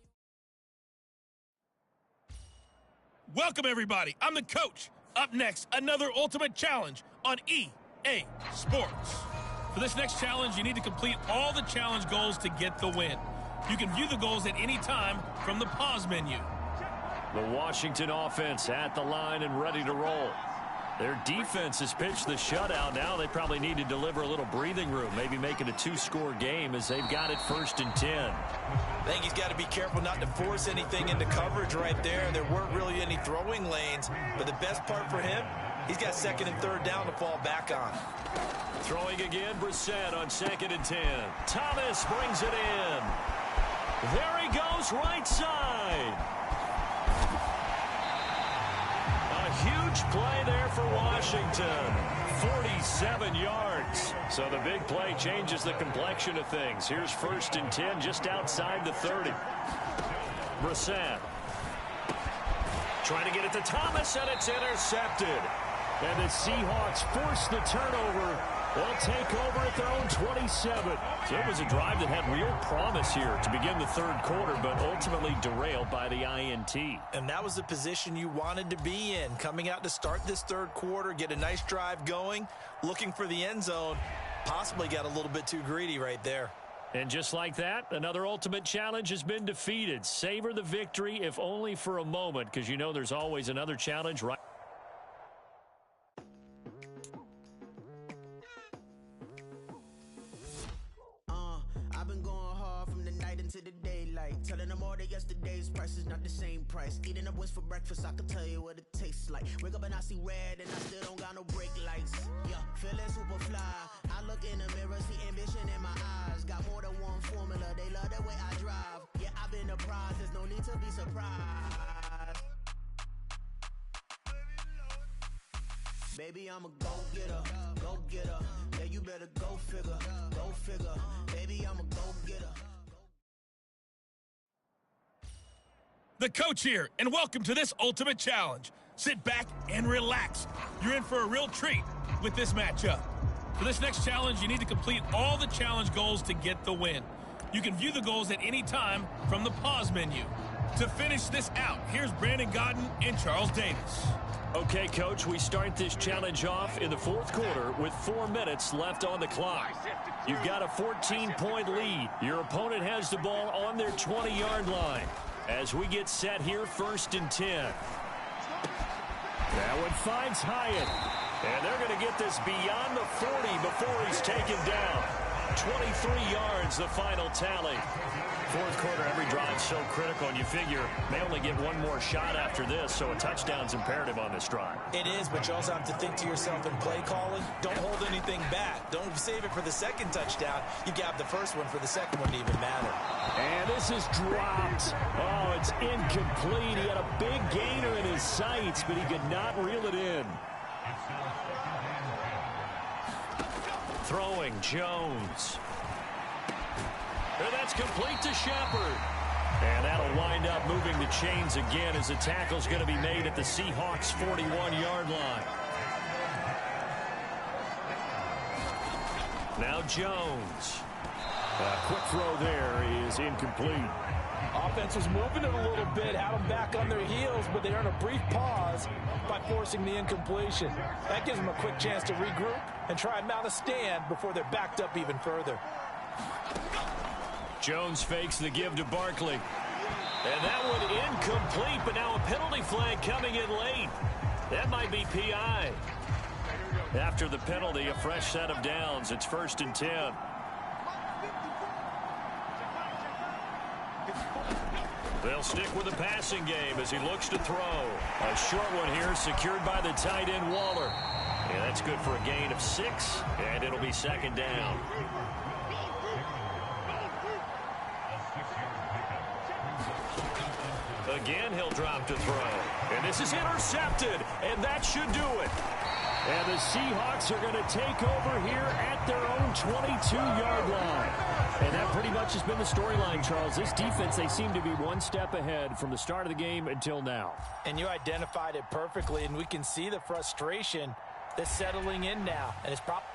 Welcome, everybody. I'm the coach. Up next, another ultimate challenge on EA Sports. For this next challenge, you need to complete all the challenge goals to get the win. You can view the goals at any time from the pause menu. The Washington offense at the line and ready to roll. Their defense has pitched the shutout. Now they probably need to deliver a little breathing room, maybe make it a 2-score game as they've got it first and 10. I think he's got to be careful not to force anything into coverage right there. There weren't really any throwing lanes, but the best part for him, he's got second and third down to fall back on. Throwing again, Brissett on second and 10. Thomas brings it in. There he goes, right side. A huge play there for Washington. 47 yards. So the big play changes the complexion of things. Here's first and 10 just outside the 30. Brissett trying to get it to Thomas, and it's intercepted. And the Seahawks force the turnover. They'll take over at their own 27. So it was a drive that had real promise here to begin the third quarter, but ultimately derailed by the INT. And that was the position you wanted to be in. Coming out to start this third quarter, get a nice drive going, looking for the end zone. Possibly got a little bit too greedy right there. And just like that, another ultimate challenge has been defeated. Savor the victory, if only for a moment, because you know there's always another challenge right. I've been going hard from the night into the daylight, telling them all that yesterday's price is not the same price. Eating up what's for breakfast, I can tell you what it tastes like. Wake up and I see red and I still don't got no brake lights. Yeah, feeling super fly. I look in the mirror, see ambition in my eyes. Got more than one formula, they love the way I drive. Yeah, I've been a prize, there's no need to be surprised. Baby, I'm a go-getter, go-getter. Yeah, you better go figure, go figure. Baby, I'm a go-getter. The coach here, and welcome to this Ultimate Challenge. Sit back and relax. You're in for a real treat with this matchup. For this next challenge, you need to complete all the challenge goals to get the win. You can view the goals at any time from the pause menu. To finish this out, here's Brandon Godden and Charles Davis. Okay, Coach, we start this challenge off in the fourth quarter with 4 minutes left on the clock. You've got a 14-point lead. Your opponent has the ball on their 20-yard line. As we get set here, 1st and 10. That one finds Hyatt. And they're going to get this beyond the 40 before he's taken down. 23 yards, the final tally. Fourth quarter, every drive's so critical, and you figure they only get one more shot after this, so a touchdown's imperative on this drive. It is, but you also have to think to yourself in play calling, don't hold anything back. Don't save it for the second touchdown. You got the first one for the second one to even matter. And this is dropped. Oh, it's incomplete. He had a big gainer in his sights, but he could not reel it in. Throwing Jones. And that's complete to Shepard. And that'll wind up moving the chains again as the tackle's going to be made at the Seahawks' 41-yard line. Now Jones. A quick throw there is incomplete. Offense was moving it a little bit, had them back on their heels, but they earned a brief pause by forcing the incompletion. That gives them a quick chance to regroup and try and mount a stand before they're backed up even further. Jones fakes the give to Barkley. And that one incomplete, but now a penalty flag coming in late. That might be PI. After the penalty, a fresh set of downs. It's 1st and 10. They'll stick with the passing game as he looks to throw. A short one here secured by the tight end Waller. Yeah, that's good for a gain of 6, and it'll be 2nd down. Again, he'll drop to throw. And this is intercepted, and that should do it. And the Seahawks are going to take over here at their own 22-yard line. And that pretty much has been the storyline, Charles. This defense, they seem to be one step ahead from the start of the game until now. And you identified it perfectly, and we can see the frustration that's settling in now. And it's probably...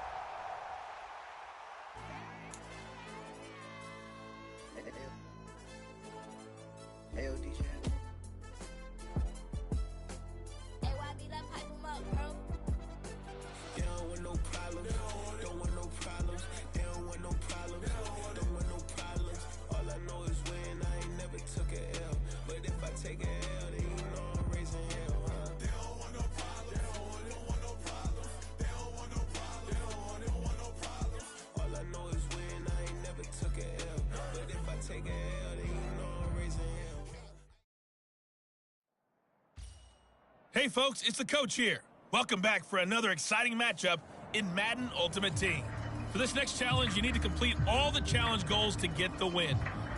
Hey folks, it's the coach here. Welcome back for another exciting matchup in Madden Ultimate Team. For this next challenge, you need to complete all the challenge goals to get the win.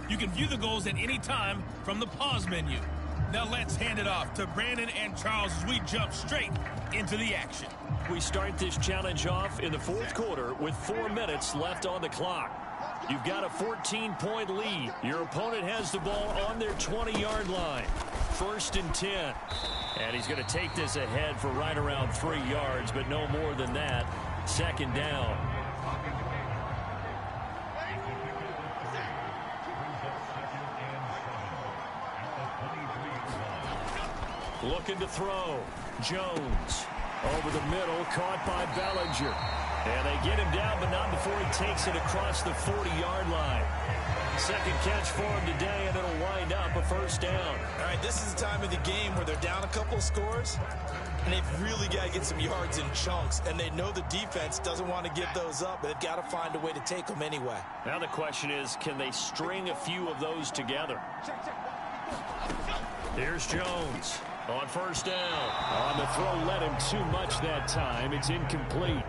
You can view the goals at any time from the pause menu. Now let's hand it off to Brandon and Charles as we jump straight into the action. We start this challenge off in the fourth quarter with 4 minutes left on the clock. You've got a 14-point lead. Your opponent has the ball on their 20-yard line. 1st and 10. And he's going to take this ahead for right around 3 yards, but no more than that. 2nd down. Looking to throw. Jones. Over the middle, caught by Bellinger. And they get him down, but not before he takes it across the 40-yard line. Second catch for him today, and it'll wind up a 1st down. All right, this is the time of the game where they're down a couple of scores, and they've really got to get some yards in chunks, and they know the defense doesn't want to give those up, but they've got to find a way to take them anyway. Now the question is, can they string a few of those together? Here's Jones on 1st down. On the throw, led him too much that time. It's incomplete.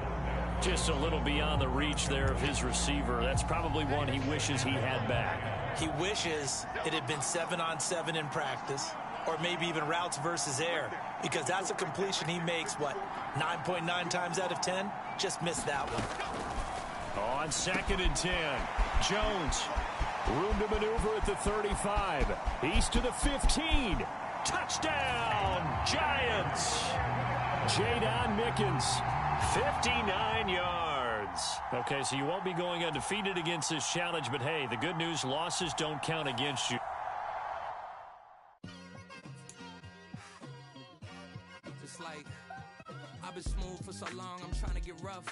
Just a little beyond the reach there of his receiver. That's probably one he wishes he had back. He wishes it had been 7-on-7 in practice. or maybe even routes versus air, because that's a completion he makes, 9.9 times out of 10? Just missed that one. On 2nd and 10, Jones. Room to maneuver at the 35. He's to the 15. Touchdown, Giants. Jadon Mickens, 59 yards. Okay, so you won't be going undefeated against this challenge, but hey, the good news, losses don't count against you. Just like, I've been smooth for so long, I'm trying to get rough.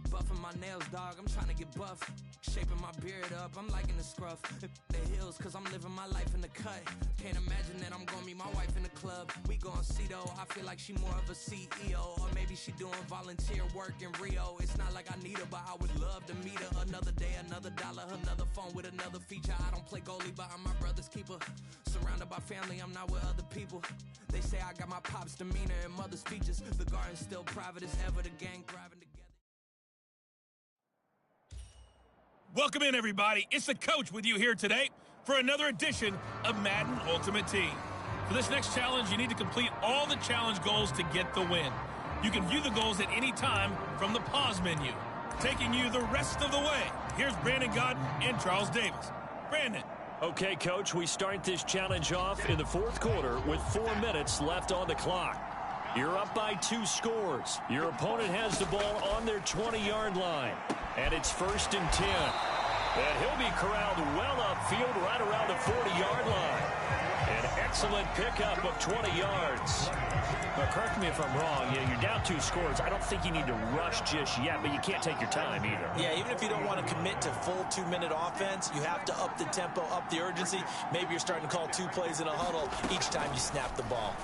Buffing my nails, dog, I'm trying to get buff. Shaping my beard up, I'm liking the scruff. The hills, cause I'm living my life in the cut. Can't imagine that I'm gonna meet my wife in the club. We gon' see though, I feel like she more of a CEO. Or maybe she doing volunteer work in Rio. It's not like I need her, but I would love to meet her. Another day, another dollar, another phone with another feature. I don't play goalie, but I'm my brother's keeper. Surrounded by family, I'm not with other people. They say I got my pop's demeanor and mother's features. The garden's still private as ever, the gang thriving together. Welcome in, everybody. It's the coach with you here today for another edition of Madden Ultimate Team. For this next challenge, you need to complete all the challenge goals to get the win. You can view the goals at any time from the pause menu. Taking you the rest of the way, here's Brandon Godden and Charles Davis. Brandon. Okay, Coach, we start this challenge off in the 4th quarter with 4 minutes left on the clock. You're up by 2 scores. Your opponent has the ball on their 20-yard line. And it's 1st and 10. And he'll be corralled well upfield right around the 40-yard line. An excellent pickup of 20 yards. But correct me if I'm wrong. You're down 2 scores. I don't think you need to rush just yet, but you can't take your time either. Yeah, even if you don't want to commit to full 2-minute offense, you have to up the tempo, up the urgency. Maybe you're starting to call 2 plays in a huddle each time you snap the ball.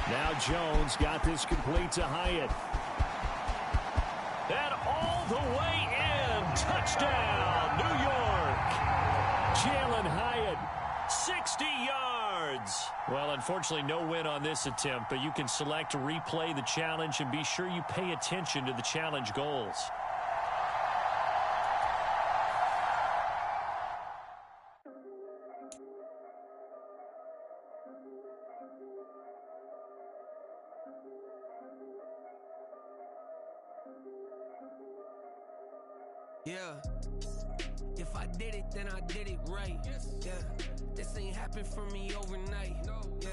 Now Jones got this complete to Hyatt. And all the way in. Touchdown, New York. Jalen Hyatt, 60 yards. Well, unfortunately, no win on this attempt, but you can select to replay the challenge and be sure you pay attention to the challenge goals. Yeah, if I did it, then I did it right. Yeah, this ain't happened for me overnight. Yeah,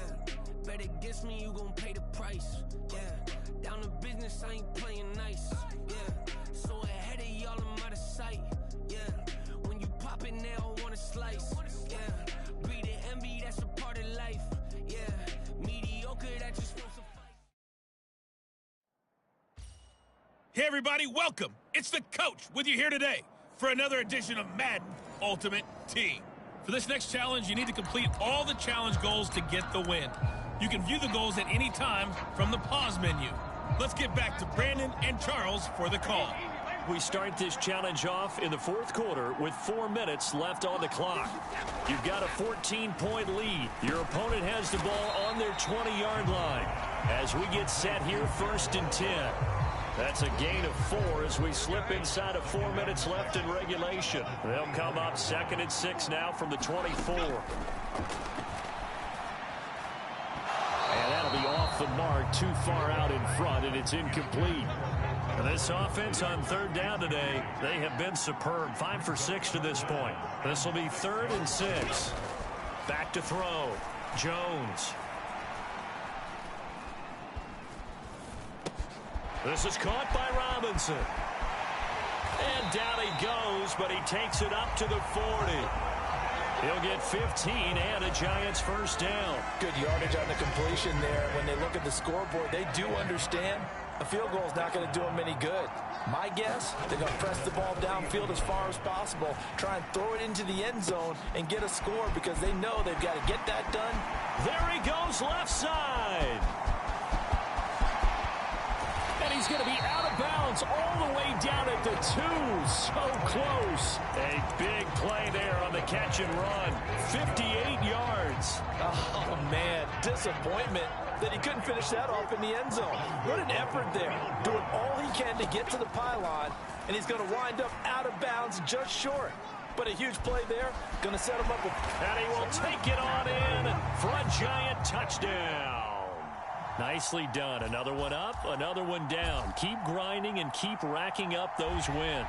bet against me, you gon' pay the price. Yeah, down to business, I ain't playing nice. Yeah, so ahead of y'all, I'm out of sight. Yeah, when you pop it, they don't wanna slice. Yeah, breed the envy, that's a part of life. Yeah, mediocre, that just wants to fight. Hey, everybody, welcome. It's the coach with you here today for another edition of Madden Ultimate Team. For this next challenge, you need to complete all the challenge goals to get the win. You can view the goals at any time from the pause menu. Let's get back to Brandon and Charles for the call. We start this challenge off in the 4th quarter with 4 minutes left on the clock. You've got a 14-point lead. Your opponent has the ball on their 20-yard line. As we get set here, 1st and 10. That's a gain of 4 as we slip inside of 4 minutes left in regulation. They'll come up 2nd and 6 now from the 24. And that'll be off the mark, too far out in front, and it's incomplete. And this offense on 3rd down today, they have been superb. 5 for 6 to this point. This will be 3rd and 6. Back to throw. Jones. This is caught by Robinson. And down he goes, but he takes it up to the 40. He'll get 15 and a Giants 1st down. Good yardage on the completion there. When they look at the scoreboard, they do understand a field goal is not going to do them any good. My guess, they're going to press the ball downfield as far as possible, try and throw it into the end zone and get a score because they know they've got to get that done. There he goes left side. And he's going to be out of bounds all the way down at the 2. So close. A big play there on the catch and run. 58 yards. Oh, man. Disappointment that he couldn't finish that off in the end zone. What an effort there. Doing all he can to get to the pylon, and he's going to wind up out of bounds just short. But a huge play there, going to set him up. And he will take it on in for a giant touchdown. Nicely done. Another one up, another one down. Keep grinding and keep racking up those wins.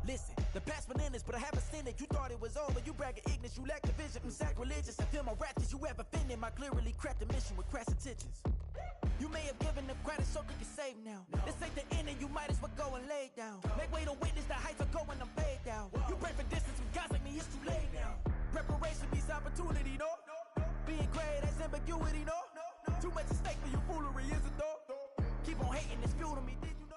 Listen, the past bananas, but I haven't seen it. You thought it was over. You bragging ignorance. You lack the vision. I'm sacrilegious. I feel my ratchets. You ever offended my clearly crafted mission with crass intentions. You may have given them credit so you can save now. This ain't the end and you might as well go and lay down. Make way to witness the heights are going, I'm paid down. You pray for distance with guys like me, it's too late now. Preparation means opportunity, no? Being great has ambiguity, no? Too much at stake for your foolery, is it though? Keep on hating, it's fuel to me, did you know?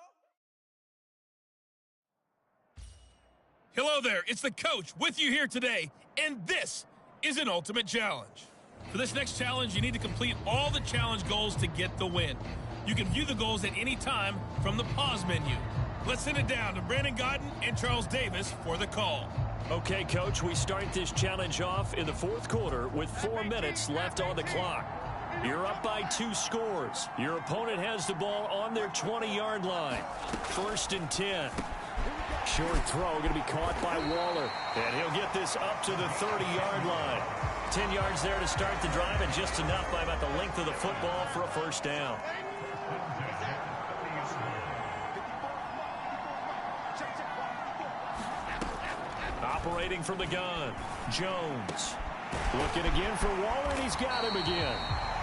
Hello there, it's the coach with you here today, and this is an ultimate challenge. For this next challenge, you need to complete all the challenge goals to get the win. You can view the goals at any time from the pause menu. Let's send it down to Brandon Godden and Charles Davis for the call. Okay, Coach, we start this challenge off in the fourth quarter with 4 minutes left on the clock. You're up by 2 scores. Your opponent has the ball on their 20-yard line. 1st and 10. Short throw going to be caught by Waller. And he'll get this up to the 30-yard line. 10 yards there to start the drive, and just enough by about the length of the football for a first down. Operating from the gun, Jones. Looking again for Waller, and he's got him again.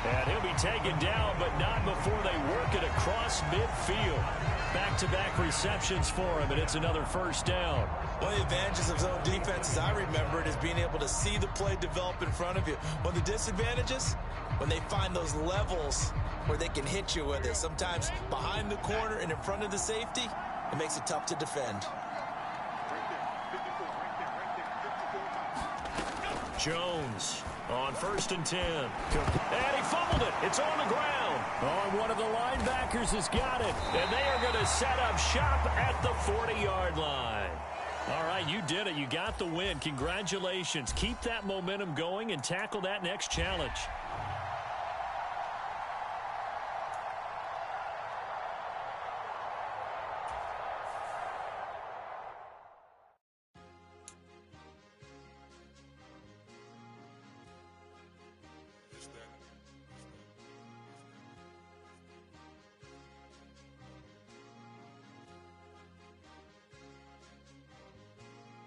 And he'll be taken down, but not before they work it across midfield. Back-to-back receptions for him, and it's another first down. One of the advantages of zone defense, as I remember it, is being able to see the play develop in front of you. One of the disadvantages, when they find those levels where they can hit you with it. Sometimes behind the corner and in front of the safety, it makes it tough to defend. Jones on 1st and 10. And he fumbled it. It's on the ground. On one of the linebackers has got it. And they are going to set up shop at the 40-yard line. All right, you did it. You got the win. Congratulations. Keep that momentum going and tackle that next challenge.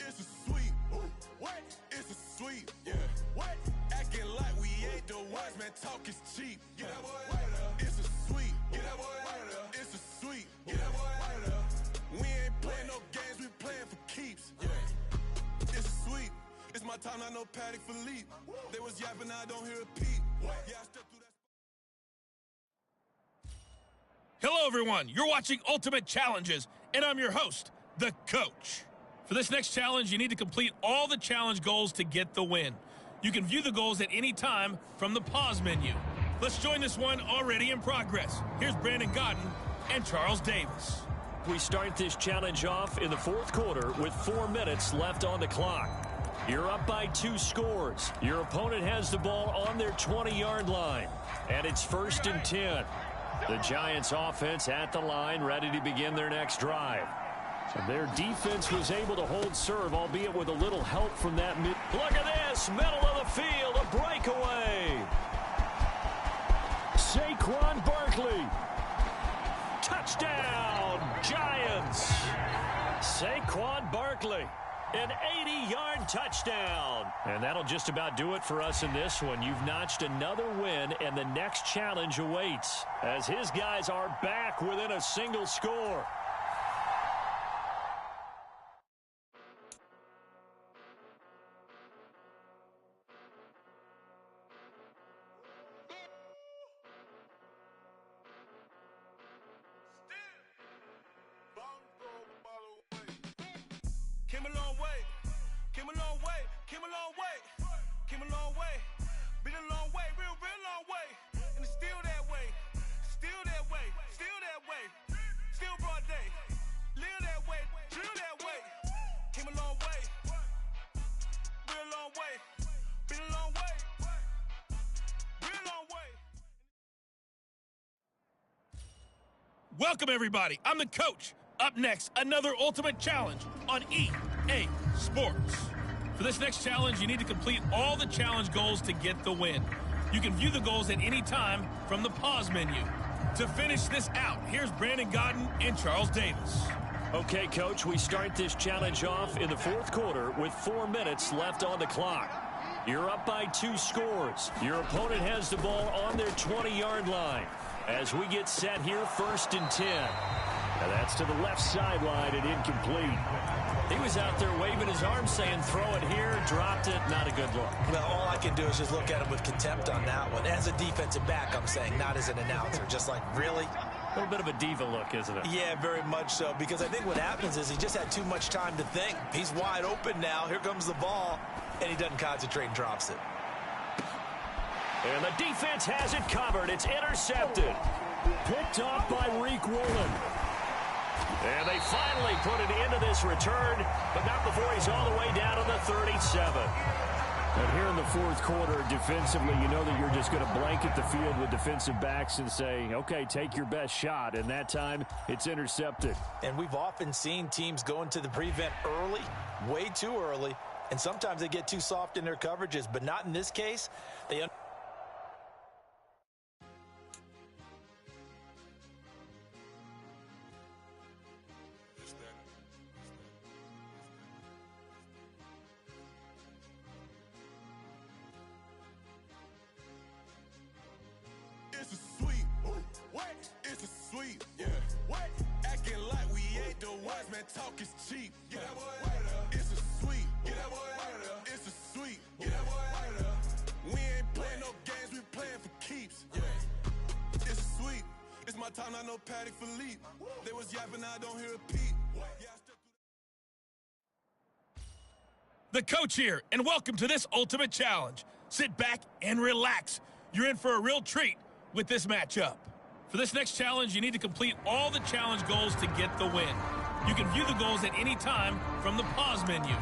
It's a sweet. What? It's a sweet. Yeah. What? Acting like we ain't the ones, man. Talk is cheap. Get that boy out of there. It's a sweet. Get that boy out of there. It's a sweet. Get that boy out of there. We ain't playing no games. We playing for keeps. Yeah. It's a sweet. It's my time. I know Paddock Philippe. They was yapping. I don't hear a peep. Yeah, I stepped through that. Hello, everyone. You're watching Ultimate Challenges, and I'm your host, the coach. For this next challenge, you need to complete all the challenge goals to get the win. You can view the goals at any time from the pause menu. Let's join this one already in progress. Here's Brandon Godden and Charles Davis. We start this challenge off in the fourth quarter with 4 minutes left on the clock. You're up by 2 scores. Your opponent has the ball on their 20-yard line. And it's 1st and 10. The Giants offense at the line, ready to begin their next drive. And their defense was able to hold serve, albeit with a little help from that mid. Look at this, middle of the field, a breakaway. Saquon Barkley. Touchdown, Giants. Saquon Barkley, an 80-yard touchdown. And that'll just about do it for us in this one. You've notched another win, and the next challenge awaits as his guys are back within a single score. Came a long way, came a long way, came a long way, came a long way, been a long way, real long way, and it's still there. Welcome, everybody. I'm the coach. Up next, another ultimate challenge on EA Sports. For this next challenge, you need to complete all the challenge goals to get the win. You can view the goals at any time from the pause menu. To finish this out, here's Brandon Godden and Charles Davis. Okay, Coach, we start this challenge off in the fourth quarter with 4 minutes left on the clock. You're up by 2 scores. Your opponent has the ball on their 20-yard line. As we get set here, 1st and 10. Now that's to the left sideline and incomplete. He was out there waving his arms saying, throw it here, dropped it, not a good look. Well, all I can do is just look at him with contempt on that one. As a defensive back, I'm saying, not as an announcer. Just like, really? A little bit of a diva look, isn't it? Yeah, very much so, because I think what happens is he just had too much time to think. He's wide open now. Here comes the ball, and he doesn't concentrate and drops it. And the defense has it covered. It's intercepted. Picked off by Reek Woolen. And they finally put it into this return, but not before he's all the way down to the 37. And here in the fourth quarter, defensively, you know that you're just going to blanket the field with defensive backs and say, okay, take your best shot. And that time, it's intercepted. And we've often seen teams go into the prevent early, way too early, and sometimes they get too soft in their coverages, but not in this case. They It's a sweet. What? It's a sweet. Yeah. What? Acting like we ain't the ones, man. Talk is cheap. Get that boy out of there. It's a sweet. Get that boy out of there. It's a sweet. Get that boy out of there. We ain't playing no games. We playing for keeps. Yeah. It's sweet. It's my time. I know Patty Philippe. They was yapping. I don't hear a peep. Yeah, The coach here, and welcome to this ultimate challenge. Sit back and relax. You're in for a real treat with this matchup. For this next challenge, you need to complete all the challenge goals to get the win. You can view the goals at any time from the pause menu.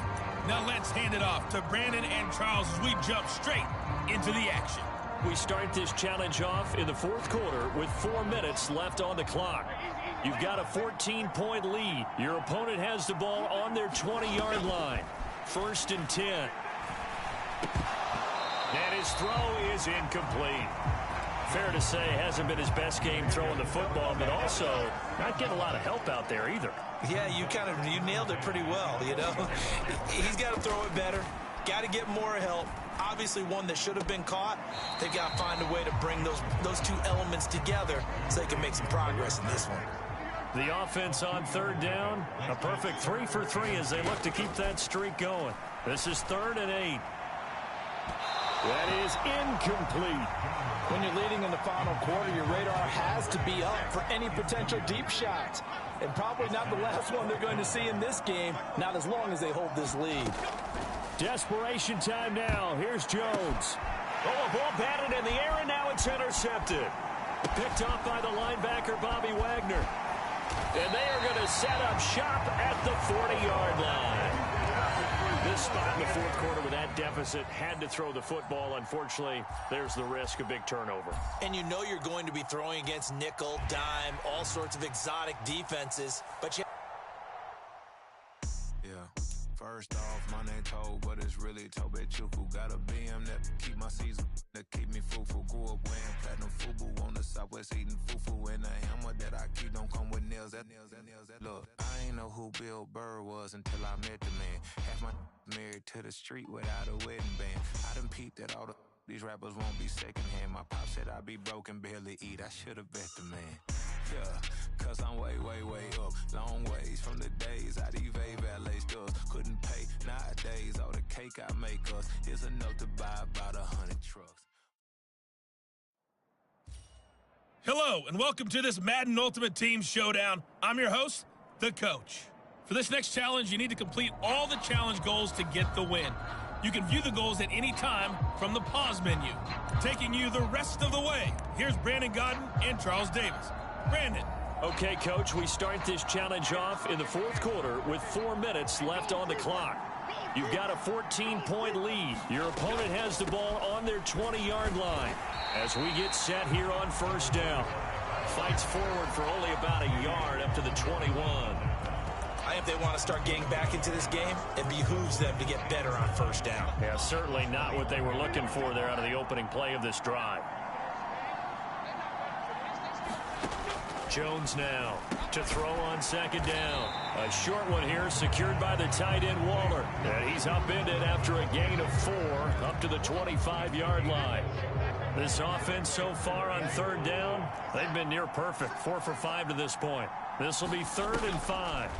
Now let's hand it off to Brandon and Charles as we jump straight into the action. We start this challenge off in the fourth quarter with 4 minutes left on the clock. You've got a 14-point lead. Your opponent has the ball on their 20-yard line. 1st and 10. And his throw is incomplete. Fair to say, hasn't been his best game throwing the football, but also not getting a lot of help out there either. Yeah, you nailed it pretty well, you know. He's got to throw it better. Got to get more help. Obviously one that should have been caught. They've got to find a way to bring those two elements together so they can make some progress in this one. The offense on 3rd down. A perfect 3 for 3 as they look to keep that streak going. This is 3rd and 8. That is incomplete. When you're leading in the final quarter, your radar has to be up for any potential deep shots. And probably not the last one they're going to see in this game, not as long as they hold this lead. Desperation time now. Here's Jones. Oh, a ball batted in the air, and now it's intercepted. Picked off by the linebacker, Bobby Wagner. And they are going to set up shop at the 40-yard line. This spot in the fourth quarter with that deficit, had to throw the football. Unfortunately, there's the risk of big turnover. And you know you're going to be throwing against nickel, dime, all sorts of exotic defenses. But First off, my name Toad, but it's really Tobe Chufu. Got a BM that keep my season, that keep me fruitful. Grew up wearing platinum FUBU on the Southwest eating fufu. And the hammer that I keep don't come with nails. Look, I ain't know who Bill Burr was until I met the man. Half my married to the street without a wedding band. I done peeped that all these rappers won't be secondhand. My pop said I'd be broke and barely eat. I should have bet the man. Yeah, cause I'm way, way, way up. Long ways from the days I evade valet stores. Couldn't pay nowadays. All the cake I make us is enough to buy about 100 trucks. Hello, and welcome to this Madden Ultimate Team Showdown. I'm your host, the coach. For this next challenge, you need to complete all the challenge goals to get the win. You can view the goals at any time from the pause menu. Taking you the rest of the way, here's Brandon Godden and Charles Davis. Brandon. Okay, Coach, we start this challenge off in the fourth quarter with 4 minutes left on the clock. You've got a 14-point lead. Your opponent has the ball on their 20-yard line as we get set here on 1st down. fights forward for only about a yard up to the 21. I think if they want to start getting back into this game, it behooves them to get better on first down. Yeah, certainly not what they were looking for there out of the opening play of this drive. Jones now to throw on second down. A short one here secured by the tight end Waller. And he's upended after a gain of 4 up to the 25-yard line. This offense so far on third down, they've been near perfect. 4 for 5 to this point. This will be 3rd and 5.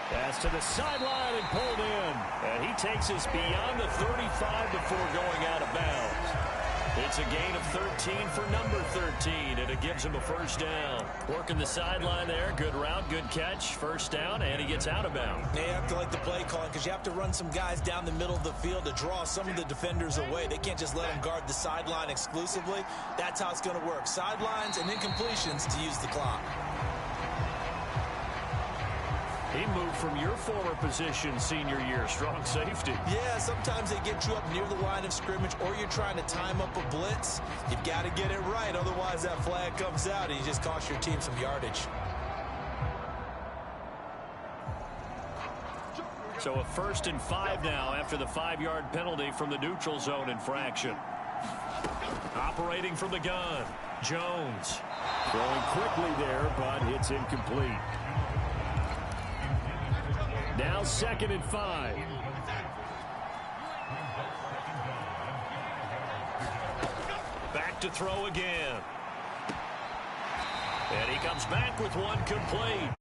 Pass to the sideline and pulled in. And he takes us beyond the 35 before going out of bounds. It's a gain of 13 for number 13, and it gives him a first down. Working the sideline there. Good route, good catch. First down, and he gets out of bounds. They have to like the play calling because you have to run some guys down the middle of the field to draw some of the defenders away. They can't just let them guard the sideline exclusively. That's how it's going to work. Sidelines and incompletions to use the clock. He moved from your former position senior year, strong safety. Yeah, sometimes they get you up near the line of scrimmage or you're trying to time up a blitz. You've got to get it right, otherwise that flag comes out and you just cost your team some yardage. So a 1st and 5 now after the 5-yard penalty from the neutral zone infraction. Operating from the gun, Jones. Throwing quickly there, but it's incomplete. Now 2nd and 5. Back to throw again. And he comes back with one complete.